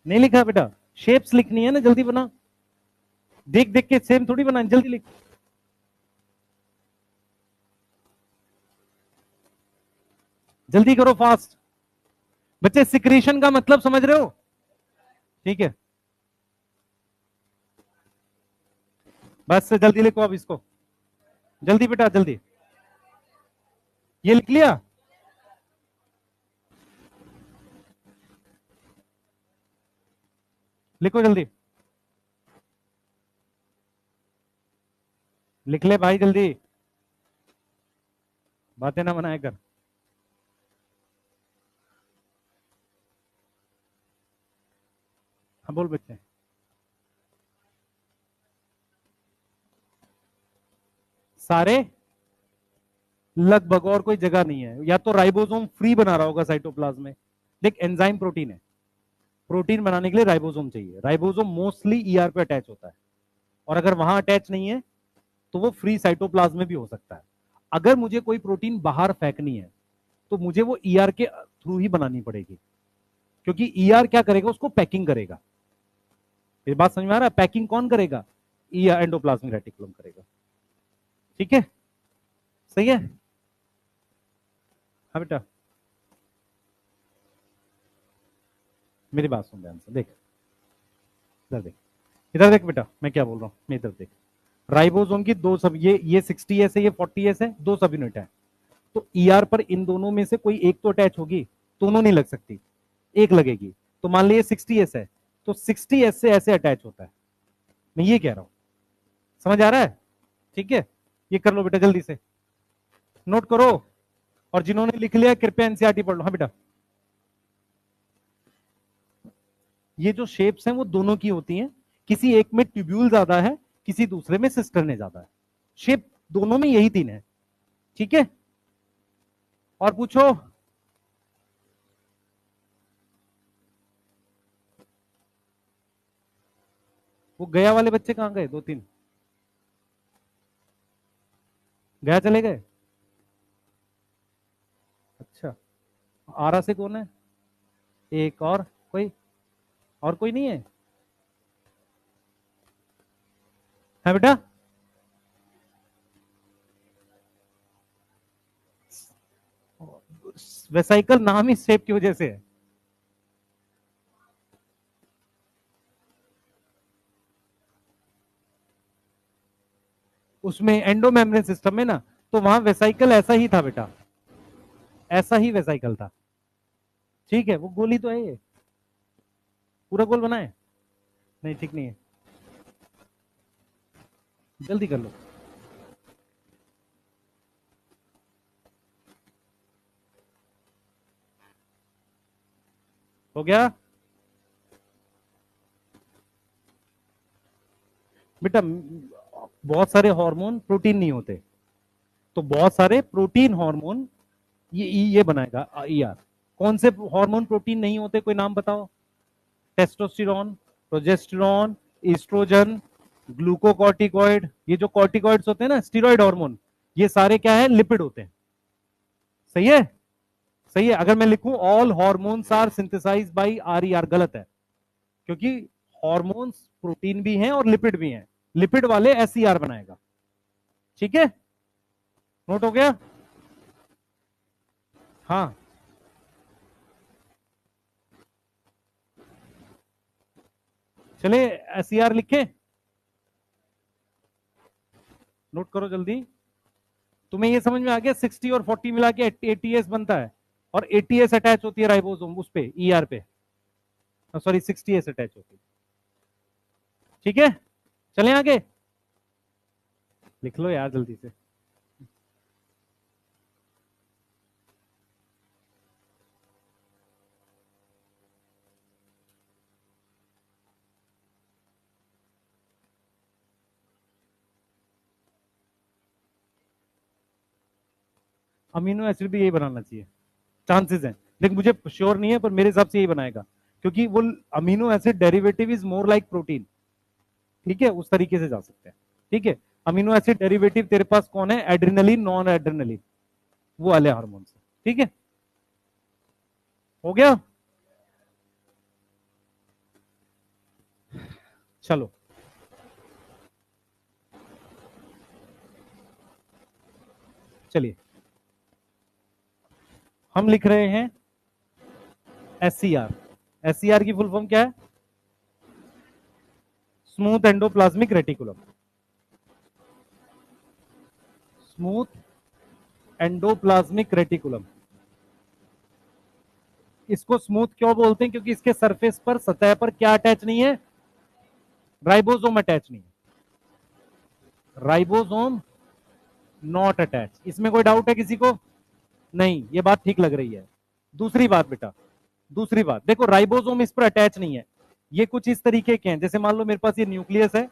नहीं लिखा बेटा? शेप्स लिखनी है ना, जल्दी बना, देख देख के सेम थोड़ी बना, जल्दी लिख। जल्दी करो, फास्ट। बच्चे सिक्रीशन का मतलब समझ रहे हो? ठीक है, बस जल्दी लिखो अब इसको, जल्दी बेटा जल्दी। ये लिख लिया? लिखो जल्दी, लिख ले भाई जल्दी, बातें ना बनाए कर। हाँ बोल बच्चे। सारे लगभग, और कोई जगह नहीं है, या तो राइबोसोम फ्री बना रहा होगा साइटोप्लाज्म में। देख एंजाइम प्रोटीन है, प्रोटीन बनाने के लिए राइबोसोम चाहिए। राइबोसोम मोस्टली ईआर पे अटैच होता है, और अगर वहां अटैच नहीं है तो वो फ्री साइटोप्लाज्म में भी हो सकता है। अगर मुझे कोई प्रोटीन बाहर फेंकनी है तो मुझे वो ईआर के थ्रू ही बनानी पड़ेगी, क्योंकि ईआर क्या करेगा, उसको पैकिंग करेगा। ये बात समझ में आ रहा है? पैकिंग कौन करेगा? ईआर, एंडोप्लाज्मिक रेटिकुलम करेगा। ठीक है, सही है। हाँ बेटा, मेरी बात सुन ध्यान से, देख इधर देख, इधर देख बेटा, मैं क्या बोल रहा हूँ, मैं इधर देख। राइबोसोम की दो सब, ये 60S है, ये 40S है, दो सब यूनिट है। तो ईआर पर इन दोनों में से कोई एक तो अटैच होगी, दोनों नहीं लग सकती, एक लगेगी। तो मान लीजिए 60S है, तो 60S से ऐसे अटैच होता है, मैं ये कह रहा हूं। समझ आ रहा है? ठीक है, ये कर लो बेटा, जल्दी से नोट करो, और जिन्होंने लिख लिया कृपया एनसीईआरटी पढ़ लो। हाँ बेटा, ये जो शेप्स हैं वो दोनों की होती हैं, किसी एक में ट्यूब्यूल ज्यादा है, किसी दूसरे में सिस्टर ने ज्यादा है। शेप दोनों में यही तीन है। ठीक है, और पूछो। वो गया वाले बच्चे कहां गए? दो तीन गया चले गए। अच्छा, आरा से कौन है? एक और कोई नहीं है? है बेटा? वेसाइकल नाम ही शेप की वजह से है। उसमें एंडोमेम्ब्रेन सिस्टम में ना, तो वहां वेसाइकल ऐसा ही था बेटा, ऐसा ही वेसाइकल था। ठीक है, वो गोली तो है, ये पूरा गोल बना है। नहीं, ठीक नहीं है, जल्दी कर लो। हो गया बेटा? बहुत सारे हार्मोन प्रोटीन नहीं होते, तो बहुत सारे प्रोटीन हार्मोन ये बनाएगा ईआर। कौन से हार्मोन प्रोटीन नहीं होते, कोई नाम बताओ? Testosterone, progesterone, oestrogen, glucocorticoid. ये जो कॉर्टिकॉइड्स होते हैं ना, स्टीरॉइड हार्मोन, ये सारे क्या है? लिपिड होते हैं। सही है? सही है। अगर मैं लिखूं all hormones are synthesised by RER, गलत है, क्योंकि हार्मोन्स प्रोटीन भी हैं और लिपिड भी हैं, लिपिड वाले एसईआर बनाएगा। ठीक है, नोट हो गया? हाँ, चले एसईआर लिखे, नोट करो जल्दी। तुम्हें ये समझ में आ गया? 60 और 40 मिला के 80S बनता है, और 80S अटैच होती है राइबोसोम उस पे, ईआर पे, सॉरी 60S अटैच होती है। ठीक है, चलें आगे, लिख लो यार जल्दी से। अमीनो एसिड भी यही बनाना चाहिए, चांसेस हैं, लेकिन मुझे श्योर नहीं है, पर मेरे हिसाब से यही बनाएगा, क्योंकि वो amino acid derivative is more like protein. ठीक है, उस तरीके से जा सकते हैं। ठीक है, अमीनो एसिड डेरिवेटिव तेरे पास कौन है? एड्रिनलिन, नॉन एड्रिनलिन, वो वाले हार्मोन से। ठीक है, हो गया? चलो, चलिए हम लिख रहे हैं एससीआर। एससीआर की फुल फॉर्म क्या है? Smooth endoplasmic reticulum. Smooth endoplasmic reticulum. इसको स्मूथ क्यों बोलते हैं? क्योंकि इसके सरफेस पर, सतह पर क्या अटैच नहीं है? राइबोसोम अटैच नहीं है, राइबोसोम नॉट अटैच। इसमें कोई डाउट है किसी को? नहीं, ये बात ठीक लग रही है। दूसरी बात बेटा, दूसरी बात देखो, राइबोसोम इस पर अटैच नहीं है। ये कुछ इस तरीके के हैं, जैसे मान लो मेरे पास ये न्यूक्लियस है,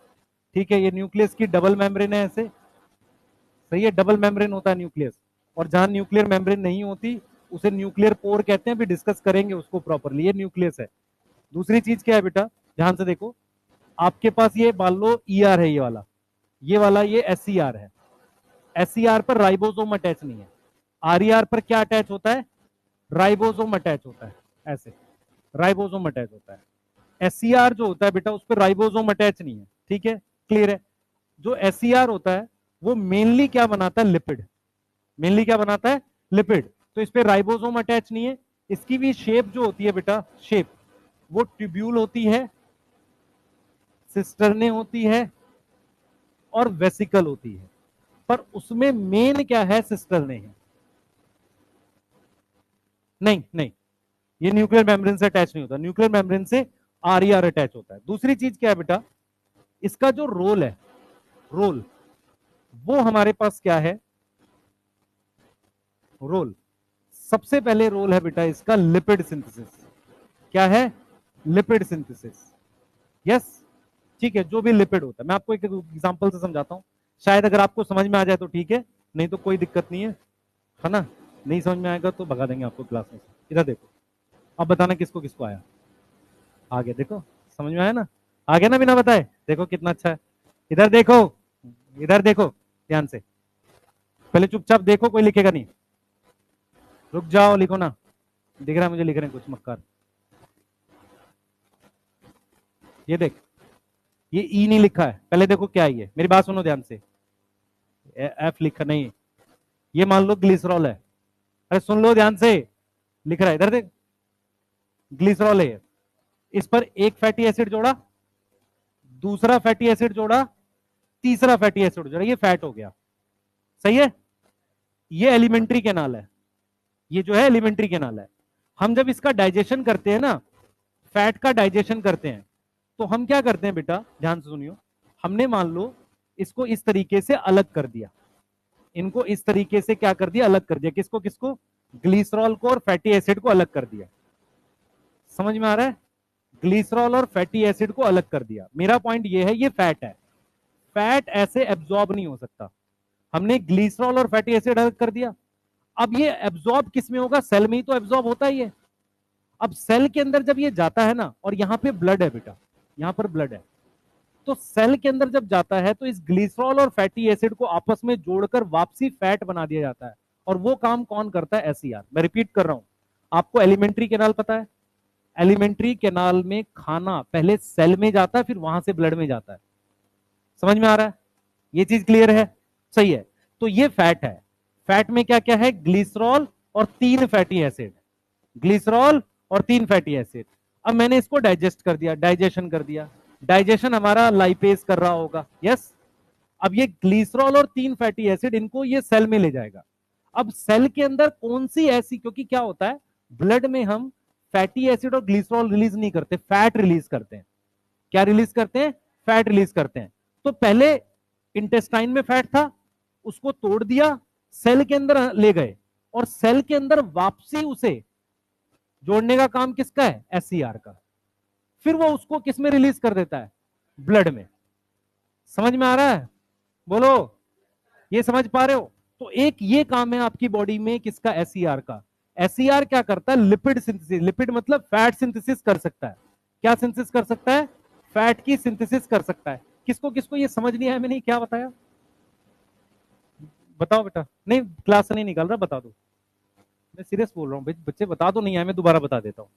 ठीक है, ये न्यूक्लियस की डबल मेम्ब्रेन है ऐसे। सही है, डबल मेम्ब्रेन होता है न्यूक्लियस, और जहां न्यूक्लियर मेम्ब्रेन नहीं होती उसे न्यूक्लियर पोर कहते हैं, अभी डिस्कस करेंगे उसको प्रॉपरली। ये न्यूक्लियस है, दूसरी चीज क्या है बेटा, ध्यान से देखो, आपके पास ये मान लो ER है, ये वाला ये SCR है। SCR पर राइबोसोम अटैच नहीं है। RER पर क्या अटैच होता है, राइबोसोम अटैच होता है, ऐसे राइबोसोम अटैच होता है। SCR जो होता है बेटा उस पर राइबोसोम अटैच नहीं है, ठीक है, क्लियर है। जो SCR होता है वो मेनली क्या बनाता है, लिपिड, मेनली क्या बनाता है, लिपिड। तो इस पे राइबोसोम अटैच नहीं है। इसकी भी शेप जो होती है बेटा, शेप वो ट्यूब्यूल होती है, सिस्टरने होती है और वेसिकल होती है, पर उसमें मेन क्या है, सिस्टरने है। नहीं नहीं, ये न्यूक्लियर मेम्ब्रेन से अटैच नहीं होता, न्यूक्लियर मेम्ब्रेन से RER अटैच होता है। दूसरी चीज क्या है बेटा, इसका जो रोल है, रोल वो हमारे पास क्या है, रोल सबसे पहले रोल है बेटा इसका लिपिड सिंथेसिस। क्या है, लिपिड सिंथेसिस, यस, ठीक है, जो भी लिपिड होता है। मैं आपको एक एग्जांपल से समझाता हूं, शायद अगर आपको समझ में आ जाए तो ठीक है, नहीं तो कोई दिक्कत नहीं है ना। नहीं समझ में आएगा तो भगा देंगे आपको क्लास में से। इधर देखो, अब बताना किसको किसको आया, आ गया, देखो समझ में आया ना, आ गया ना बिना बताए, देखो कितना अच्छा है। इधर देखो, इधर देखो ध्यान से, पहले चुपचाप देखो, कोई लिखेगा नहीं, रुक जाओ, लिखो ना, दिख रहा है मुझे लिख रहे हैं कुछ मक्कार। ये देख, ये ई नहीं लिखा है, पहले देखो क्या है ये, मेरी बात सुनो ध्यान से, एफ लिखा नहीं, ये मान लो ग्लिसरॉल है, अरे सुन लो ध्यान से, लिख रहा है इधर देख, ग्लिसरॉल है, इस पर एक फैटी एसिड जोड़ा, दूसरा फैटी एसिड जोड़ा, तीसरा फैटी एसिड जोड़ा, ये फैट हो गया, सही है। ये एलिमेंट्री कैनाल है, ये जो है एलिमेंट्री कैनाल है। हम जब इसका डाइजेशन करते हैं ना, फैट का डाइजेशन करते हैं, तो हम क्या करते हैं बेटा, ध्यान से सुनियो, हमने मान लो इसको इस तरीके से अलग कर दिया, इनको इस तरीके से क्या कर दिया, अलग कर दिया, किसको किसको, ग्लिसरॉल को और फैटी एसिड को अलग कर दिया। समझ में आ रहा है, ग्लिसरॉल और फैटी एसिड को अलग कर दिया। मेरा पॉइंट ये है, ये फैट है, फैट ऐसे एब्जॉर्ब नहीं हो सकता, हमने ग्लिसरॉल और फैटी एसिड अलग कर दिया। अब ये एब्जॉर्ब किस में होगा, सेल में ही तो एब्जॉर्ब होता ही है। अब सेल के अंदर जब ये जाता है ना, और यहां पे ब्लड है बेटा, यहां पर ब्लड है, तो सेल के अंदर जब जाता है तो इस ग्लिसरॉल और फैटी एसिड को आपस में जोड़कर वापसी फैट बना दिया जाता है। और वो काम कौन करता है, SCR। मैं रिपीट कर रहा हूं, आपको एलिमेंट्री कैनाल पता है, एलिमेंट्री कैनाल में खाना पहले सेल में जाता है, फिर वहां से ब्लड में जाता है। समझ में आ रहा है, ये चीज क्लियर है, सही है। तो ये फैट है, फैट में क्या क्या है, ग्लिसरॉल और 3 फैटी एसिड, ग्लिसरॉल और 3 फैटी एसिड। अब मैंने इसको डाइजेस्ट कर दिया, डाइजेशन कर दिया, डाइजेशन हमारा लाइपेज कर रहा होगा, यस। अब ये ग्लिसरॉल और 3 फैटी एसिड, इनको ये सेल में ले जाएगा। अब सेल के अंदर कौन सी ऐसी, क्योंकि क्या होता है, ब्लड में हम फैटी एसिड और ग्लिसरॉल रिलीज नहीं करते, फैट रिलीज करते हैं। क्या रिलीज करते हैं, फैट रिलीज करते हैं। तो पहले इंटेस्टाइन में फैट था, उसको तोड़ दिया, सेल के अंदर ले गए, और सेल के अंदर वापसी उसे जोड़ने का काम किसका है, SCR का। फिर वो उसको किस में रिलीज कर देता है, ब्लड में। समझ में आ रहा है, बोलो, ये समझ पा रहे हो। तो एक ये काम है आपकी बॉडी में किसका, SCR का। SCR क्या करता है, लिपिड सिंथेसिस, लिपिड मतलब फैट सिंथेसिस कर सकता है। क्या सिंथेसिस कर सकता है, फैट की सिंथेसिस कर सकता है। किसको किसको ये समझ नहीं आया, मैंने क्या बताया, बताओ बेटा। नहीं क्लास से नहीं निकाल रहा, बता दो, मैं सीरियस बोल रहा हूँ बच्चे, बता दो नहीं आया, मैं दोबारा बता देता हूँ।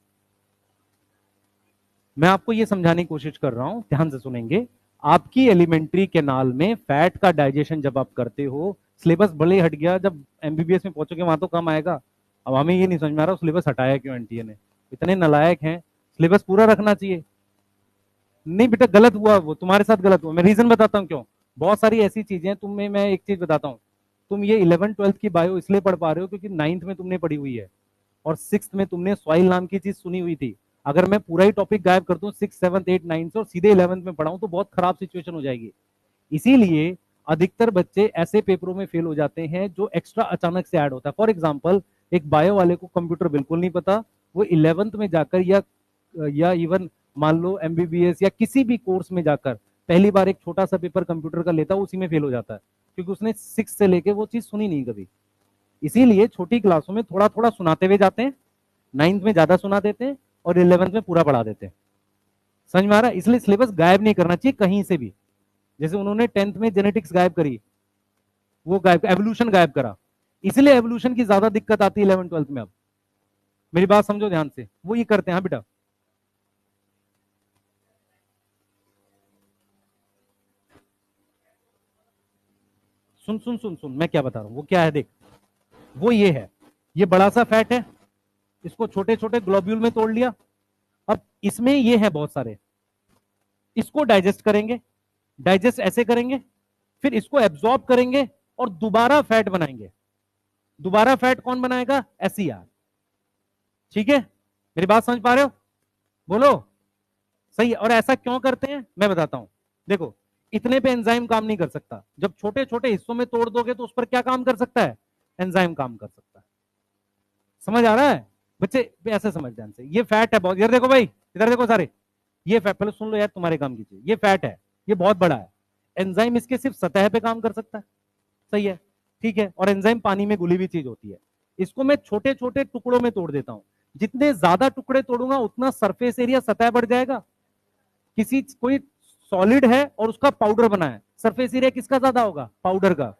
मैं आपको ये समझाने की कोशिश कर रहा हूं, ध्यान से सुनेंगे। आपकी एलिमेंट्री कैनाल में फैट का डाइजेशन जब आप करते हो, सिलेबस भले हट गया, जब MBBS में पहुंचोगे वहां तो कम आएगा। अब हमें ये नहीं समझ में आ रहा सिलेबस हटाया क्यों NTA ने, इतने नालायक हैं, सिलेबस पूरा रखना चाहिए। नहीं बेटा गलत हुआ, वो तुम्हारे साथ गलत हुआ, मैं रीजन बताता हूँ क्यों। बहुत सारी ऐसी चीजें तुम्हें, मैं एक चीज बताता हूँ, तुम ये 11th-12th की बायो इसलिए पढ़ पा रहे हो क्योंकि 9th में तुमने पढ़ी हुई है, और 6th में तुमने सॉइल नाम की चीज सुनी हुई थी। अगर मैं पूरा ही टॉपिक गायब कर दूं 6, 7, 8, 9 से और सीधे 11th में पढ़ाऊं तो बहुत खराब सिचुएशन हो जाएगी। इसीलिए अधिकतर बच्चे ऐसे पेपरों में फेल हो जाते हैं जो एक्स्ट्रा अचानक से ऐड होता है। फॉर एग्जांपल, एक बायो वाले को कंप्यूटर बिल्कुल नहीं पता, वो 11th में जाकर या इवन मान लो MBBS या किसी भी कोर्स में जाकर पहली बार एक छोटा सा पेपर कंप्यूटर का लेता है, उसी में फेल हो जाता है, क्योंकि उसने 6 से लेके वो चीज सुनी नहीं कभी। इसीलिए छोटी क्लासों में थोड़ा थोड़ा सुनाते हुए जाते हैं, 9th में ज्यादा सुना देते हैं और 11th में पूरा पढ़ा देते हैं। समझ में आ रहा है? इसलिए सिलेबस गायब नहीं करना चाहिए कहीं से भी। जैसे उन्होंने 10th में जेनेटिक्स गायब करी, वो गायब, एवोल्यूशन गायब करा, इसलिए एवोल्यूशन की ज्यादा दिक्कत आती है 11th 12th में। अब मेरी बात समझो ध्यान से, वो ये करते हैं। हाँ बेटा, सुन सुन सुन सुन, मैं क्या बता रहा हूं, वो क्या है देख, वो ये है, ये बड़ा सा फैट है, इसको छोटे छोटे ग्लोब्यूल में तोड़ लिया। अब इसमें ये है बहुत सारे, इसको डाइजेस्ट करेंगे, डाइजेस्ट ऐसे करेंगे, फिर इसको एब्जॉर्ब करेंगे और दोबारा फैट बनाएंगे। दोबारा फैट कौन बनाएगा? एसईआर। ठीक है, मेरी बात समझ पा रहे हो? बोलो। सही है। और ऐसा क्यों करते हैं मैं बताता हूं। देखो, इतने पे एंजाइम काम नहीं कर सकता, जब छोटे छोटे हिस्सों में तोड़ दोगे तो उस पर क्या काम कर सकता है? एंजाइम काम कर सकता है। समझ आ रहा है बच्चे? ऐसे समझ ध्यान से, ये फैट है बहुत, इधर देखो भाई, इधर देखो सारे, ये फैट, पहले सुन लो यार, तुम्हारे काम कीजिए, ये फैट है, ये बहुत बड़ा है, एंजाइम इसके सिर्फ सतह पे काम कर सकता है। सही है, ठीक है। और एंजाइम पानी में घुली हुई चीज होती है, इसको मैं छोटे छोटे टुकड़ों में तोड़ देता हूं। जितने ज्यादा टुकड़े तोड़ूंगा उतना सरफेस एरिया, सतह बढ़ जाएगा। किसी कोई सॉलिड है और उसका पाउडर बना है, सरफेस एरिया किसका ज्यादा होगा? पाउडर का।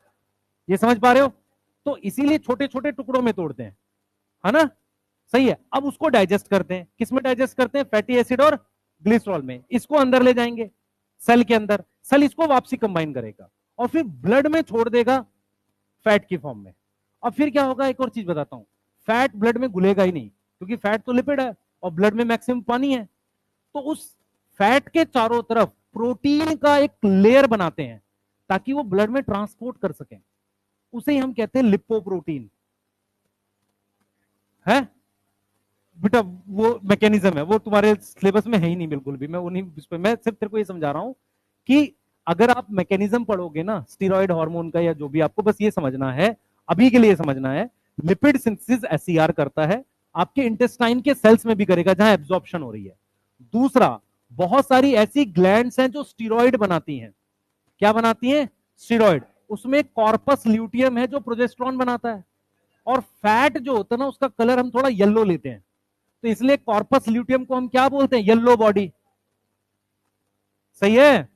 ये समझ पा रहे हो? तो इसीलिए छोटे छोटे टुकड़ों में तोड़ते हैं, है ना? सही है। अब उसको डाइजेस्ट करते हैं, किसमें डाइजेस्ट करते हैं? फैटी एसिड और ग्लिसरॉल में। इसको अंदर ले जाएंगे सेल के अंदर, सेल इसको वापसी कंबाइन करेगा और फिर ब्लड में छोड़ देगा फैट की फॉर्म में। अब फिर क्या होगा, एक और चीज बताता हूं, फैट ब्लड में घुलेगा ही नहीं, क्योंकि फैट तो लिपिड है और ब्लड में मैक्सिमम पानी है। तो उस फैट के चारों तरफ प्रोटीन का एक लेयर बनाते हैं ताकि वो ब्लड में ट्रांसपोर्ट कर सकें, उसे ही हम कहते हैं लिपोप्रोटीन। है बेटा, वो मैकेनिज्म है, वो तुम्हारे सिलेबस में है ही नहीं बिल्कुल भी। मैं उन्हीं मैं सिर्फ तेरे को ये समझा रहा हूं कि अगर आप मैकेनिज्म पढ़ोगे ना स्टीरॉयड हार्मोन का या जो भी, आपको बस ये समझना है, अभी के लिए समझना है, लिपिड सिंथेसिस एसईआर करता है, आपके इंटेस्टाइन के सेल्स में भी करेगा जहां एब्जॉर्प्शन हो रही है। दूसरा, बहुत सारी ऐसी ग्लैंड्स हैं जो स्टीरॉयड बनाती हैं। क्या बनाती हैं? स्टीरॉयड। उसमें कॉर्पस ल्यूटियम है जो प्रोजेस्टेरॉन बनाता है, और फैट जो होता है ना उसका कलर हम थोड़ा येलो लेते हैं, तो इसलिए कॉर्पस ल्यूटियम को हम क्या बोलते हैं? Yellow body. सही है,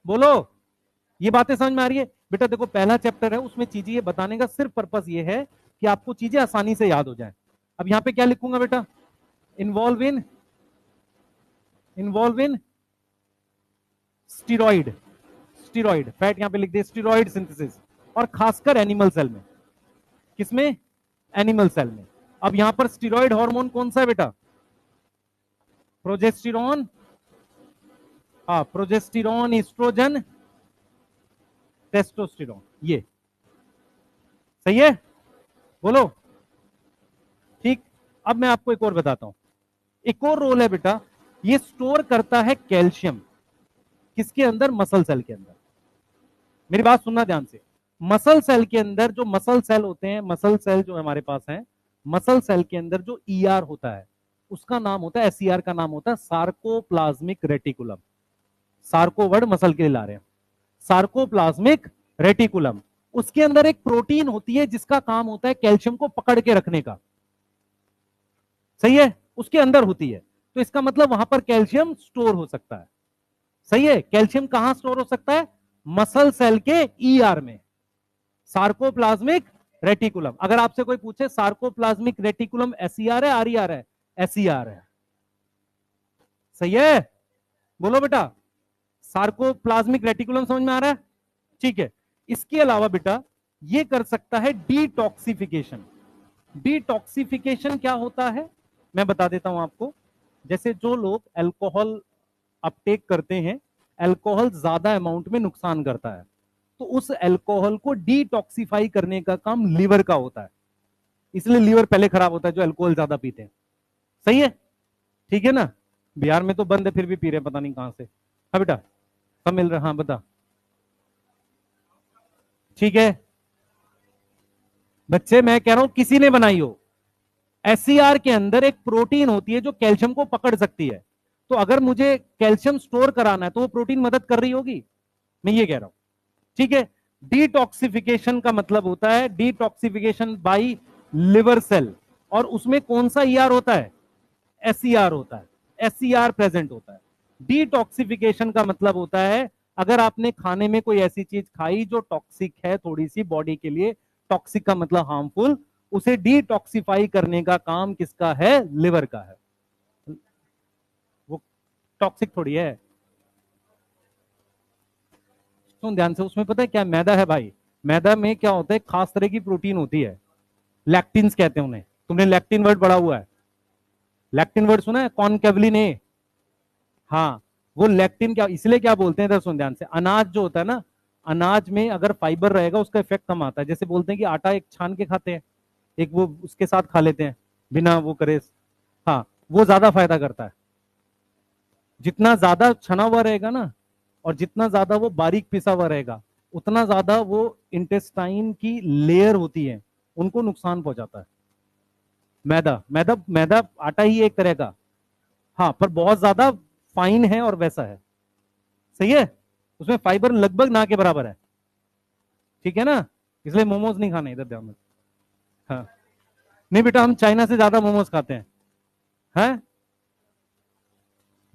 बोलो। ये बातें समझ में आ रही है बेटा? देखो, पहला चैप्टर है, उसमें चीजें ये बताने का सिर्फ पर्पस ये है कि आपको चीजें आसानी से याद हो जाए। अब यहां पे क्या लिखूंगा बेटा? Involve in steroid, steroid fat यहां पे लिख दे, स्टीरॉइड सिंथेसिस, और खासकर एनिमल सेल में। किसमें? एनिमल सेल में। अब यहां पर स्टीरॉइड हार्मोन कौन सा है बेटा? प्रोजेस्टेरॉन। हाँ, प्रोजेस्टेरॉन, एस्ट्रोजन, टेस्टोस्टेरॉन, ये सही है, बोलो। ठीक। अब मैं आपको एक और बताता हूं, एक और रोल है बेटा, ये स्टोर करता है कैल्शियम। किसके अंदर? मसल सेल के अंदर। मेरी बात सुनना ध्यान से, मसल सेल के अंदर जो मसल सेल होते हैं, मसल सेल जो हमारे पास है, मसल सेल के अंदर जो ईआर होता है उसका नाम होता है, एसईआर का नाम होता है sarcoplasmic reticulum. Sarco word muscle के लिए ला रहे हैं, सार्कोप्लाज्मिक रेटिकुलम। उसके अंदर एक प्रोटीन होती है जिसका काम होता है कैल्शियम को पकड़ के रखने का। सही है, उसके अंदर होती है, तो इसका मतलब वहां पर कैल्शियम स्टोर हो सकता है। सही है, कैल्शियम कहां स्टोर हो सकता है? मसल सेल के ईआर में, सार्कोप्लाज्मिक रेटिकुलम। अगर आपसे कोई पूछे सार्कोप्लाज्मिक रेटिकुलम एसईआर है, आरईआर है? एसईआर है। सही है, बोलो बेटा। सार्कोप्लाज्मिक रेटिकुलम समझ में आ रहा है? ठीक है। इसके अलावा बेटा ये कर सकता है डिटॉक्सिफिकेशन। डिटॉक्सिफिकेशन क्या होता है मैं बता देता हूं आपको। जैसे जो लोग अल्कोहल अपटेक करते हैं, अल्कोहल ज्यादा अमाउंट में नुकसान करता है, तो उस अल्कोहल को डिटॉक्सिफाई करने का काम लीवर का होता है, इसलिए लीवर पहले खराब होता है जो अल्कोहल ज्यादा पीते हैं। सही है, ठीक है ना? बिहार में तो बंद है, फिर भी पी रहे पता नहीं कहां से। हाँ बेटा, कब मिल रहा? हाँ बता। ठीक है बच्चे, मैं कह रहा हूं किसी ने बनाई हो। एससीआर के अंदर एक प्रोटीन होती है जो कैल्शियम को पकड़ सकती है, तो अगर मुझे कैल्शियम स्टोर कराना है तो वो प्रोटीन मदद कर रही होगी, मैं ये कह रहा हूं। ठीक है, डिटॉक्सिफिकेशन का मतलब होता है डिटॉक्सिफिकेशन बाय लिवर सेल, और उसमें कौन सा ईआर होता है? एसईआर होता है, एसईआर प्रेजेंट होता है। डिटॉक्सिफिकेशन का मतलब होता है अगर आपने खाने में कोई ऐसी चीज खाई जो टॉक्सिक है थोड़ी सी बॉडी के लिए, टॉक्सिक का मतलब हार्मफुल, उसे डिटॉक्सिफाई करने का काम किसका है? लिवर का है। वो टॉक्सिक थोड़ी है। सुन ध्यान से, उसमें पता है क्या, मैदा है भाई। मैदा में क्या होता है, खास तरह की प्रोटीन होती है, लैक्टिन्स कहते हैं उन्हें। तुमने लैक्टिन वर्ड पढ़ा हुआ है? लैक्टिन वर्ड सुना है? कॉनकेवलिन ए। हाँ, वो लैक्टिन क्या, इसलिए क्या बोलते हैं, इधर सुन ध्यान से, अनाज जो होता है ना, अनाज में अगर फाइबर रहेगा उसका इफेक्ट कम आता है। जैसे बोलते हैं कि आटा एक छान के खाते हैं, एक वो उसके साथ खा लेते हैं बिना वो करे। हाँ, वो ज्यादा फायदा करता है। जितना ज्यादा छना हुआ रहेगा ना, और जितना ज्यादा वो बारीक पिसा हुआ रहेगा, उतना ज्यादा वो इंटेस्टाइन की लेयर होती है, उनको नुकसान पहुंचाता है। मैदा मैदा मैदा आटा ही एक तरह का, हाँ, पर बहुत ज्यादा फाइन है और वैसा है। सही है, उसमें फाइबर लगभग ना के बराबर है। ठीक है ना, इसलिए मोमोज नहीं खाने, इधर ध्यान में। हाँ, नहीं बेटा, हम चाइना से ज्यादा मोमोज खाते हैं। हैं,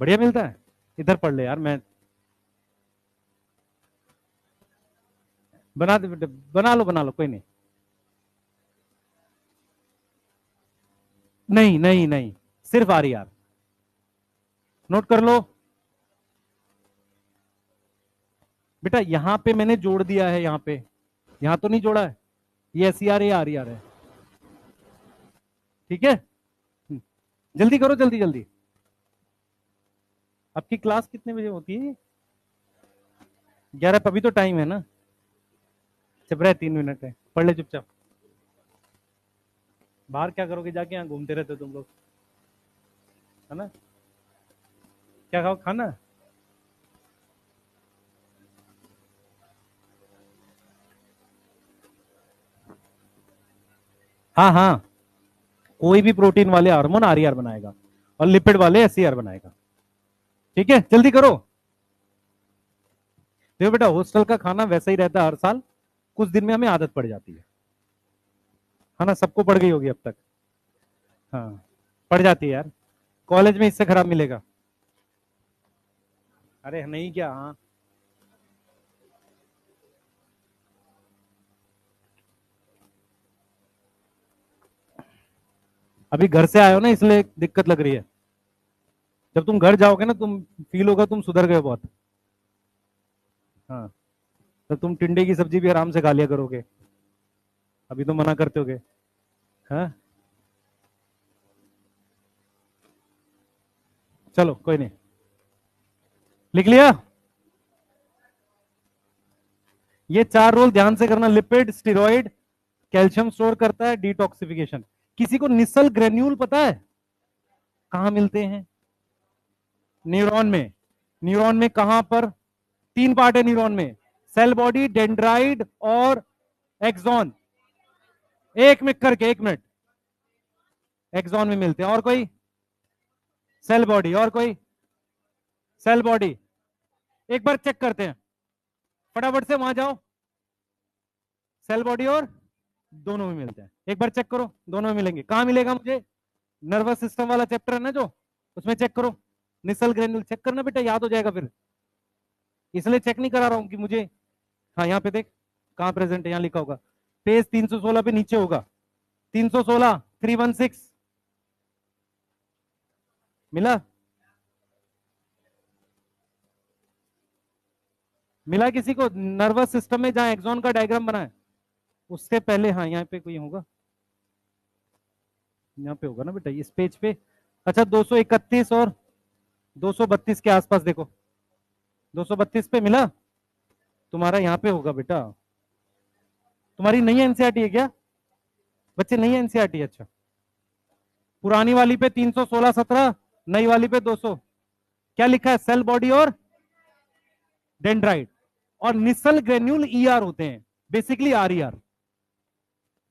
बढ़िया मिलता है। इधर पढ़ ले यार, मैं बना दे बेटा, बना लो कोई नहीं। नहीं नहीं नहीं, सिर्फ आ रही यार, नोट कर लो बेटा। यहां पे मैंने जोड़ दिया है, यहाँ पे, यहां तो नहीं जोड़ा है। ये एस सी आर, ये आर ई आर है। ठीक है, जल्दी करो, जल्दी जल्दी। आपकी क्लास कितने बजे होती है? 11, अभी तो टाइम है ना। चुप रहे, 3 मिनट है, पढ़ ले चुपचाप। बाहर क्या करोगे जाके, यहाँ घूमते रहते हो तुम लोग, है ना? क्या खाओ, खाना? हाँ हाँ, कोई भी प्रोटीन वाले हार्मोन आर ई आर बनाएगा, और लिपिड वाले एस सी आर बनाएगा। ठीक है, जल्दी करो। देखो बेटा, हॉस्टल का खाना वैसा ही रहता है हर साल, कुछ दिन में हमें आदत पड़ जाती है ना? सबको पड़ गई होगी अब तक। हाँ, पड़ जाती है यार, कॉलेज में इससे खराब मिलेगा। अरे नहीं क्या, हाँ। अभी घर से आए हो ना, इसलिए दिक्कत लग रही है। जब तुम घर जाओगे ना, तुम फील होगा तुम सुधर गए बहुत। हाँ, तो तुम टिंडे की सब्जी भी आराम से खा लिया करोगे। अभी तो मना करते होगे। हाँ, चलो कोई नहीं, लिख लिया। ये 4 रोल ध्यान से करना, लिपिड, स्टेरॉइड, कैल्शियम स्टोर करता है, डिटॉक्सिफिकेशन। किसी को निसल ग्रेन्यूल पता है कहां मिलते हैं? न्यूरॉन में। न्यूरॉन में कहां पर? 3 पार्ट है न्यूरॉन में, सेल बॉडी, डेंड्राइड और एक्सॉन। एक मिनट करके, 1 मिनट। एक्सॉन में मिलते हैं, और कोई? सेल बॉडी, और कोई? Cell body. एक बार चेक करते हैं, फटाफट से वहां जाओ। सेल बॉडी और दोनों में मिलते हैं, एक बार चेक करो, दोनों में मिलेंगे। कहां मिलेगा मुझे? नर्वस सिस्टम वाला चैप्टर है ना जो, उसमें चेक करो। निसल ग्रेन्यूल चेक करना बेटा, याद हो जाएगा फिर। इसलिए चेक नहीं करा रहा हूं कि मुझे। हाँ, यहाँ पे देख, कहां प्रेजेंट है, यहाँ लिखा होगा, पेज 316 पे नीचे होगा। 316, 316। मिला? मिला किसी को? नर्वस सिस्टम में जहां एक्सॉन का डायग्राम बना है, उससे पहले, हाँ यहाँ पे कोई होगा, यहाँ पे होगा ना बेटा, इस पेज पे। अच्छा, 231 और 232 के आसपास देखो। 232 पे मिला? तुम्हारा यहाँ पे होगा बेटा। तुम्हारी नई एनसीईआरटी है क्या बच्चे? नई एनसीईआरटी है, अच्छा। पुरानी वाली पे 316-17, नई वाली पे 200। क्या लिखा है? सेल बॉडी और डेंड्राइट और निसल ग्रेन्यूल ईआर होते हैं, बेसिकली आर ई आर।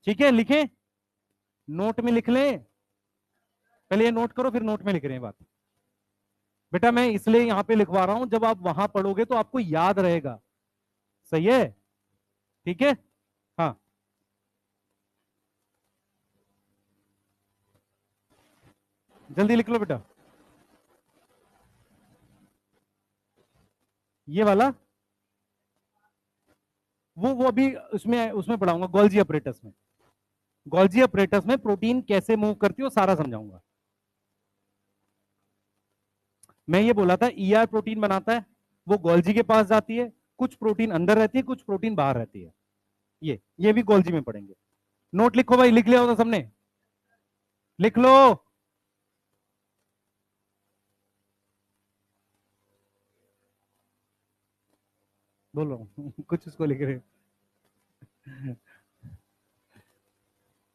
ठीक है, लिखें, नोट में लिख लें। पहले ये नोट करो, फिर नोट में लिख रहे हैं बात। बेटा मैं इसलिए यहां पे लिखवा रहा हूं, जब आप वहां पढ़ोगे तो आपको याद रहेगा। सही है? ठीक है, हाँ। जल्दी लिख लो बेटा। ये वाला वो अभी उसमें उसमें पढ़ाऊंगा, गोल्जी अपरेटस में। गोल्जी अपरेटस में प्रोटीन कैसे मूव करती है वो सारा समझाऊंगा। मैं ये बोला था ईआर प्रोटीन बनाता है, वो गोल्जी के पास जाती है, कुछ प्रोटीन अंदर रहती है, कुछ प्रोटीन बाहर रहती है। ये भी गोल्जी में पढ़ेंगे। नोट लिखो भाई, लिख लिया होगा सबने, लिख लो। बोलो कुछ उसको लिख रहे हैं।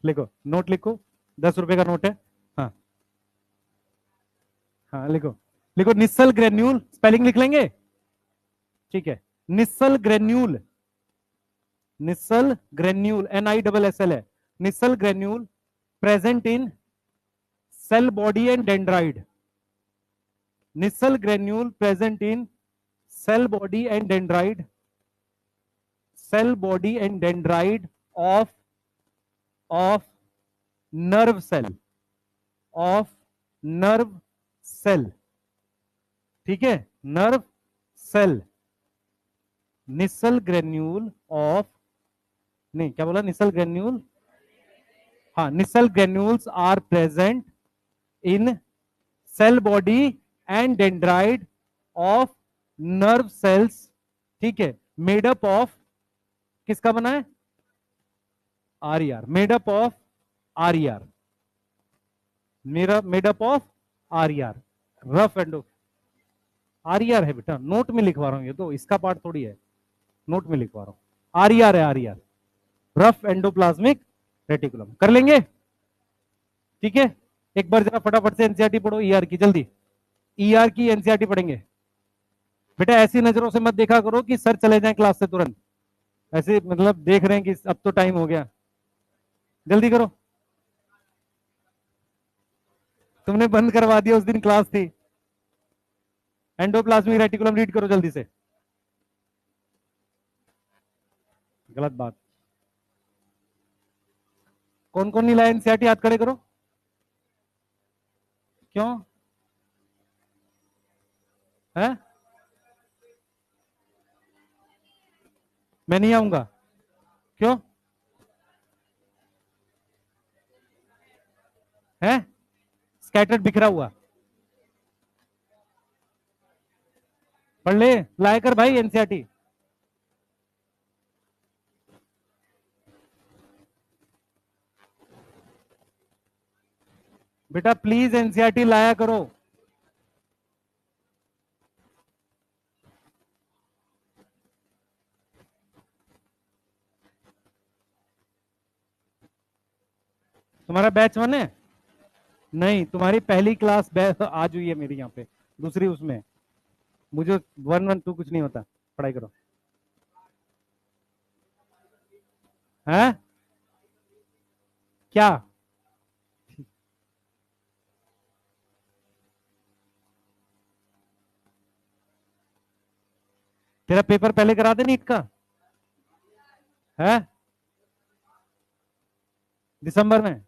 लिखो, नोट लिखो, 10 रुपए का नोट है। हाँ हाँ लिखो, लिखो निस्सल ग्रेन्यूल, स्पेलिंग लिख लेंगे, ठीक है। Nissl granule, Nissl granule, NISSL है। Nissl granule present in cell body and dendrite. Nissl granule present in cell body and dendrite, cell body and dendrite of nerve cell, of nerve cell, ठीक है, nerve cell। Nissl granule of, नहीं क्या बोला, निसल ग्रेन्यूल, हाँ, Nissl granules are present in cell body and dendrite of nerve cells, ठीक है, मेड अप ऑफ, किसका बना है, RER, made up of RER, मेरा made up of RER, rough endo, RER है बेटा, नोट में लिखवा रहा हूं, ये तो इसका पार्ट थोड़ी है, नोट में लिखवा रहा हूं, RER है, RER, रफ एंडोप्लाज्मिक रेटिकुलम। कर लेंगे, ठीक है। एक बार जरा फटाफट से एनसीईआरटी पढ़ो, ER की, जल्दी ER की एनसीईआरटी पढ़ेंगे। बेटा ऐसी नजरों से मत देखा करो कि सर चले जाएं क्लास से तुरंत, ऐसे मतलब देख रहे हैं कि अब तो टाइम हो गया, जल्दी करो। तुमने बंद करवा दिया, उस दिन क्लास थी। एंडोप्लाज्मिक रेटिकुलम रीड करो जल्दी से, गलत बात। कौन कौन नहीं लाया एनसीईआरटी, हाथ खड़े करो। क्यों है, मैं नहीं आऊंगा, क्यों है, स्कैटर्ड बिखरा हुआ, पढ़ ले, लाया कर भाई एनसीईआरटी। बेटा प्लीज एनसीईआरटी लाया करो। तुम्हारा बैच 1 है, नहीं तुम्हारी पहली क्लास बैच आज हुई है मेरी यहाँ पे, दूसरी उसमें, मुझे 1 1 2 कुछ नहीं होता, पढ़ाई करो। है क्या, तेरा पेपर पहले करा दे नीट का, है दिसंबर में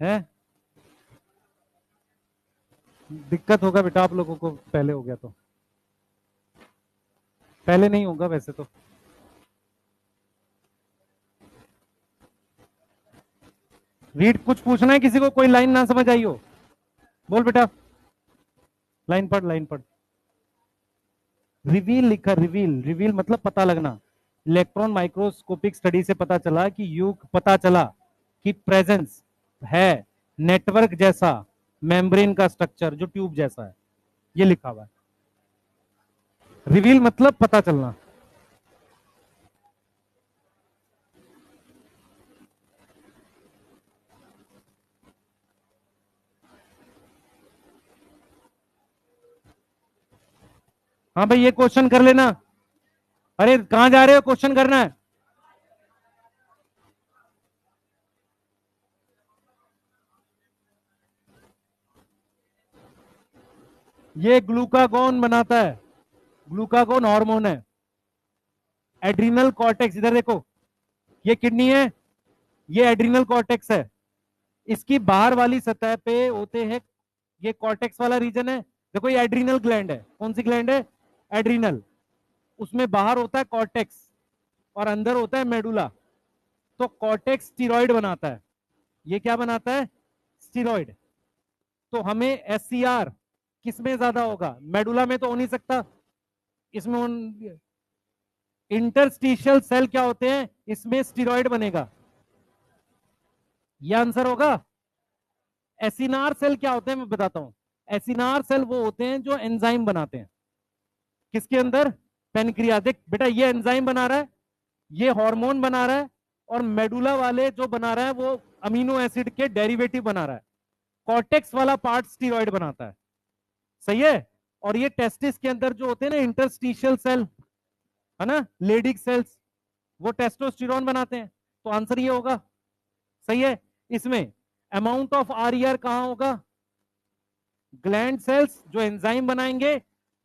है, दिक्कत होगा बेटा आप लोगों को, पहले हो गया तो, पहले नहीं होगा वैसे तो। रीड, कुछ पूछना है किसी को, कोई लाइन ना समझ आई हो, बोल बेटा, लाइन पढ़, लाइन पढ़। रिवील लिखा, रिवील, रिवील मतलब पता लगना। इलेक्ट्रॉन माइक्रोस्कोपिक स्टडी से पता चला कि प्रेजेंस है नेटवर्क जैसा मेम्ब्रेन का स्ट्रक्चर जो ट्यूब जैसा है, ये लिखा हुआ है। रिवील मतलब पता चलना। हाँ भाई ये क्वेश्चन कर लेना, अरे कहां जा रहे हो, क्वेश्चन करना है। ये ग्लूकागोन बनाता है, ग्लूकागोन हार्मोन है। एड्रिनल कॉर्टेक्स, इधर देखो, ये किडनी है, ये एड्रिनल कॉर्टेक्स है, इसकी बाहर वाली सतह पे होते हैं, ये कॉर्टेक्स वाला रीजन है, देखो ये एड्रीनल ग्लैंड है, कौन सी ग्लैंड है? एड्रीनल। उसमें बाहर होता है कॉर्टेक्स और अंदर होता है मेडुला। तो कॉर्टेक्स स्टीरॉइड बनाता है, ये क्या बनाता है? स्टीरॉइड। तो हमें एससीआर किसमें ज्यादा होगा? मेडुला में तो हो नहीं सकता, इसमें इंटरस्टिशियल सेल क्या होते हैं, इसमें स्टीरॉइड बनेगा, यह आंसर होगा। एसिनार सेल क्या होते हैं मैं बताता हूं। एसिनार सेल वो होते हैं जो एंजाइम बनाते हैं, किसके अंदर? पेनक्रिया। देख बेटा, ये एंजाइम बना रहा है, ये हार्मोन बना रहा है, और मेडुला वाले जो बना रहा है वो अमीनो एसिड के डेरिवेटिव बना रहा है। कॉर्टेक्स वाला पार्ट स्टीरॉइड बनाता है, सही है। और ये टेस्टिस के अंदर जो होते हैं ना इंटरस्टिशियल सेल, है ना, लेडिक सेल्स, वो टेस्टोस्टेरोन बनाते हैं। तो आंसर ये होगा, सही है। इसमें अमाउंट ऑफ आरईआर कहां होगा? ग्लैंड सेल्स जो एंजाइम बनाएंगे,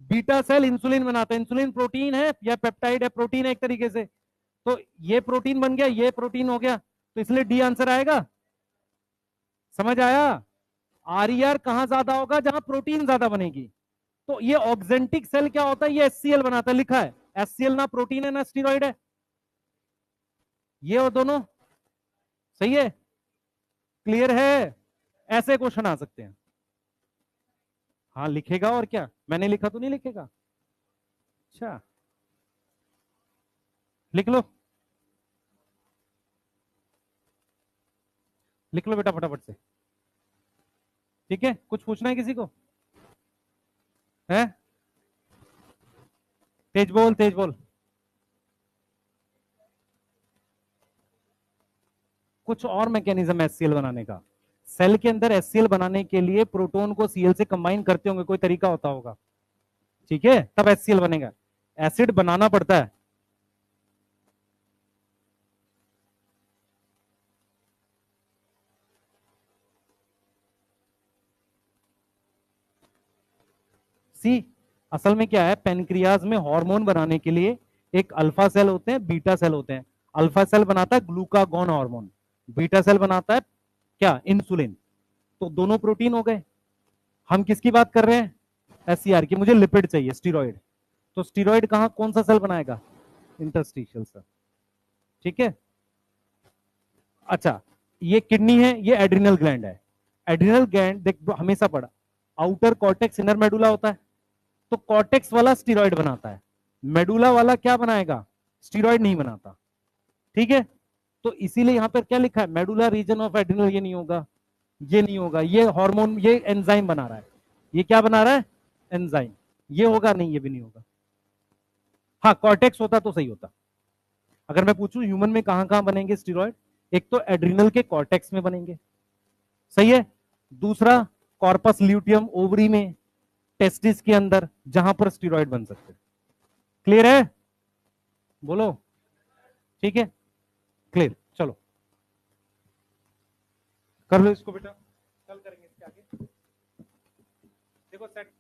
बीटा सेल इंसुलिन बनाते हैं। इंसुलिन प्रोटीन है या पेप्टाइड है? प्रोटीन है एक तरीके से। तो ये प्रोटीन बन गया, ये प्रोटीन हो गया, तो इसलिए डी आंसर आएगा। समझ आया? आरईआर कहां ज्यादा होगा? जहां प्रोटीन ज्यादा बनेगी। तो ये ऑक्जेंटिक सेल क्या होता है? ये एचसीएल बनाता है, लिखा है एचसीएल, ना प्रोटीन है ना स्टीरॉइड है, ये और दोनों, सही है। क्लियर है? ऐसे क्वेश्चन आ सकते हैं। हाँ लिखेगा, और क्या, मैंने लिखा तो नहीं लिखेगा? अच्छा लिख लो, लिख लो बेटा फटाफट से। ठीक है, कुछ पूछना है किसी को? है? तेज बोल, तेज बोल। कुछ और मैकेनिज्म एचसीएल बनाने का? सेल के अंदर एचसीएल बनाने के लिए प्रोटॉन को सीएल से कंबाइन करते होंगे, कोई तरीका होता होगा, ठीक है, तब एचसीएल बनेगा। एसिड बनाना पड़ता है। सी, असल में क्या है, पेनक्रियाज में हार्मोन बनाने के लिए एक अल्फा सेल होते हैं, बीटा सेल होते हैं। अल्फा सेल बनाता है ग्लूकागॉन हार्मोन, बीटा सेल बनाता है क्या? इंसुलिन। तो दोनों प्रोटीन हो गए। हम किसकी बात कर रहे हैं? एससीआर की। मुझे लिपिड चाहिए, स्टीरॉइड। तो स्टीरॉइड कहां, कौन सा सेल बनाएगा? इंटरस्टिशियल सेल, ठीक है। अच्छा, ये किडनी है, ये एड्रिनल ग्लैंड है। एड्रिनल ग्लैंड देख हमेशा पढ़ा, आउटर कॉर्टेक्स इनर मेडुला होता है। तो कॉर्टेक्स वाला स्टीरॉइड बनाता है, मेडुला वाला क्या बनाएगा? स्टीरॉइड नहीं बनाता, ठीक है। तो इसीलिए यहां पर क्या लिखा है? Medulla reason of adrenal. ये नहीं होगा, ये नहीं होगा, ये हार्मोन, ये एंजाइम बना रहा है। ये क्या बना रहा है? एंजाइम। ये होगा नहीं, ये भी नहीं होगा। हाँ कॉर्टेक्स होता तो सही होता। अगर मैं पूछूं ह्यूमन में कहां कहां बनेंगे स्टीरॉइड, एक तो एड्रिनल के कॉर्टेक्स में बनेंगे, सही है। दूसरा कॉर्पस ल्यूटियम ओवरी में, टेस्टिस के अंदर, जहां पर स्टीरॉइड बन सकते हैं। क्लियर है? बोलो, ठीक है, क्लियर। चलो कर लो इसको बेटा, कल करेंगे इसके आगे। देखो सेट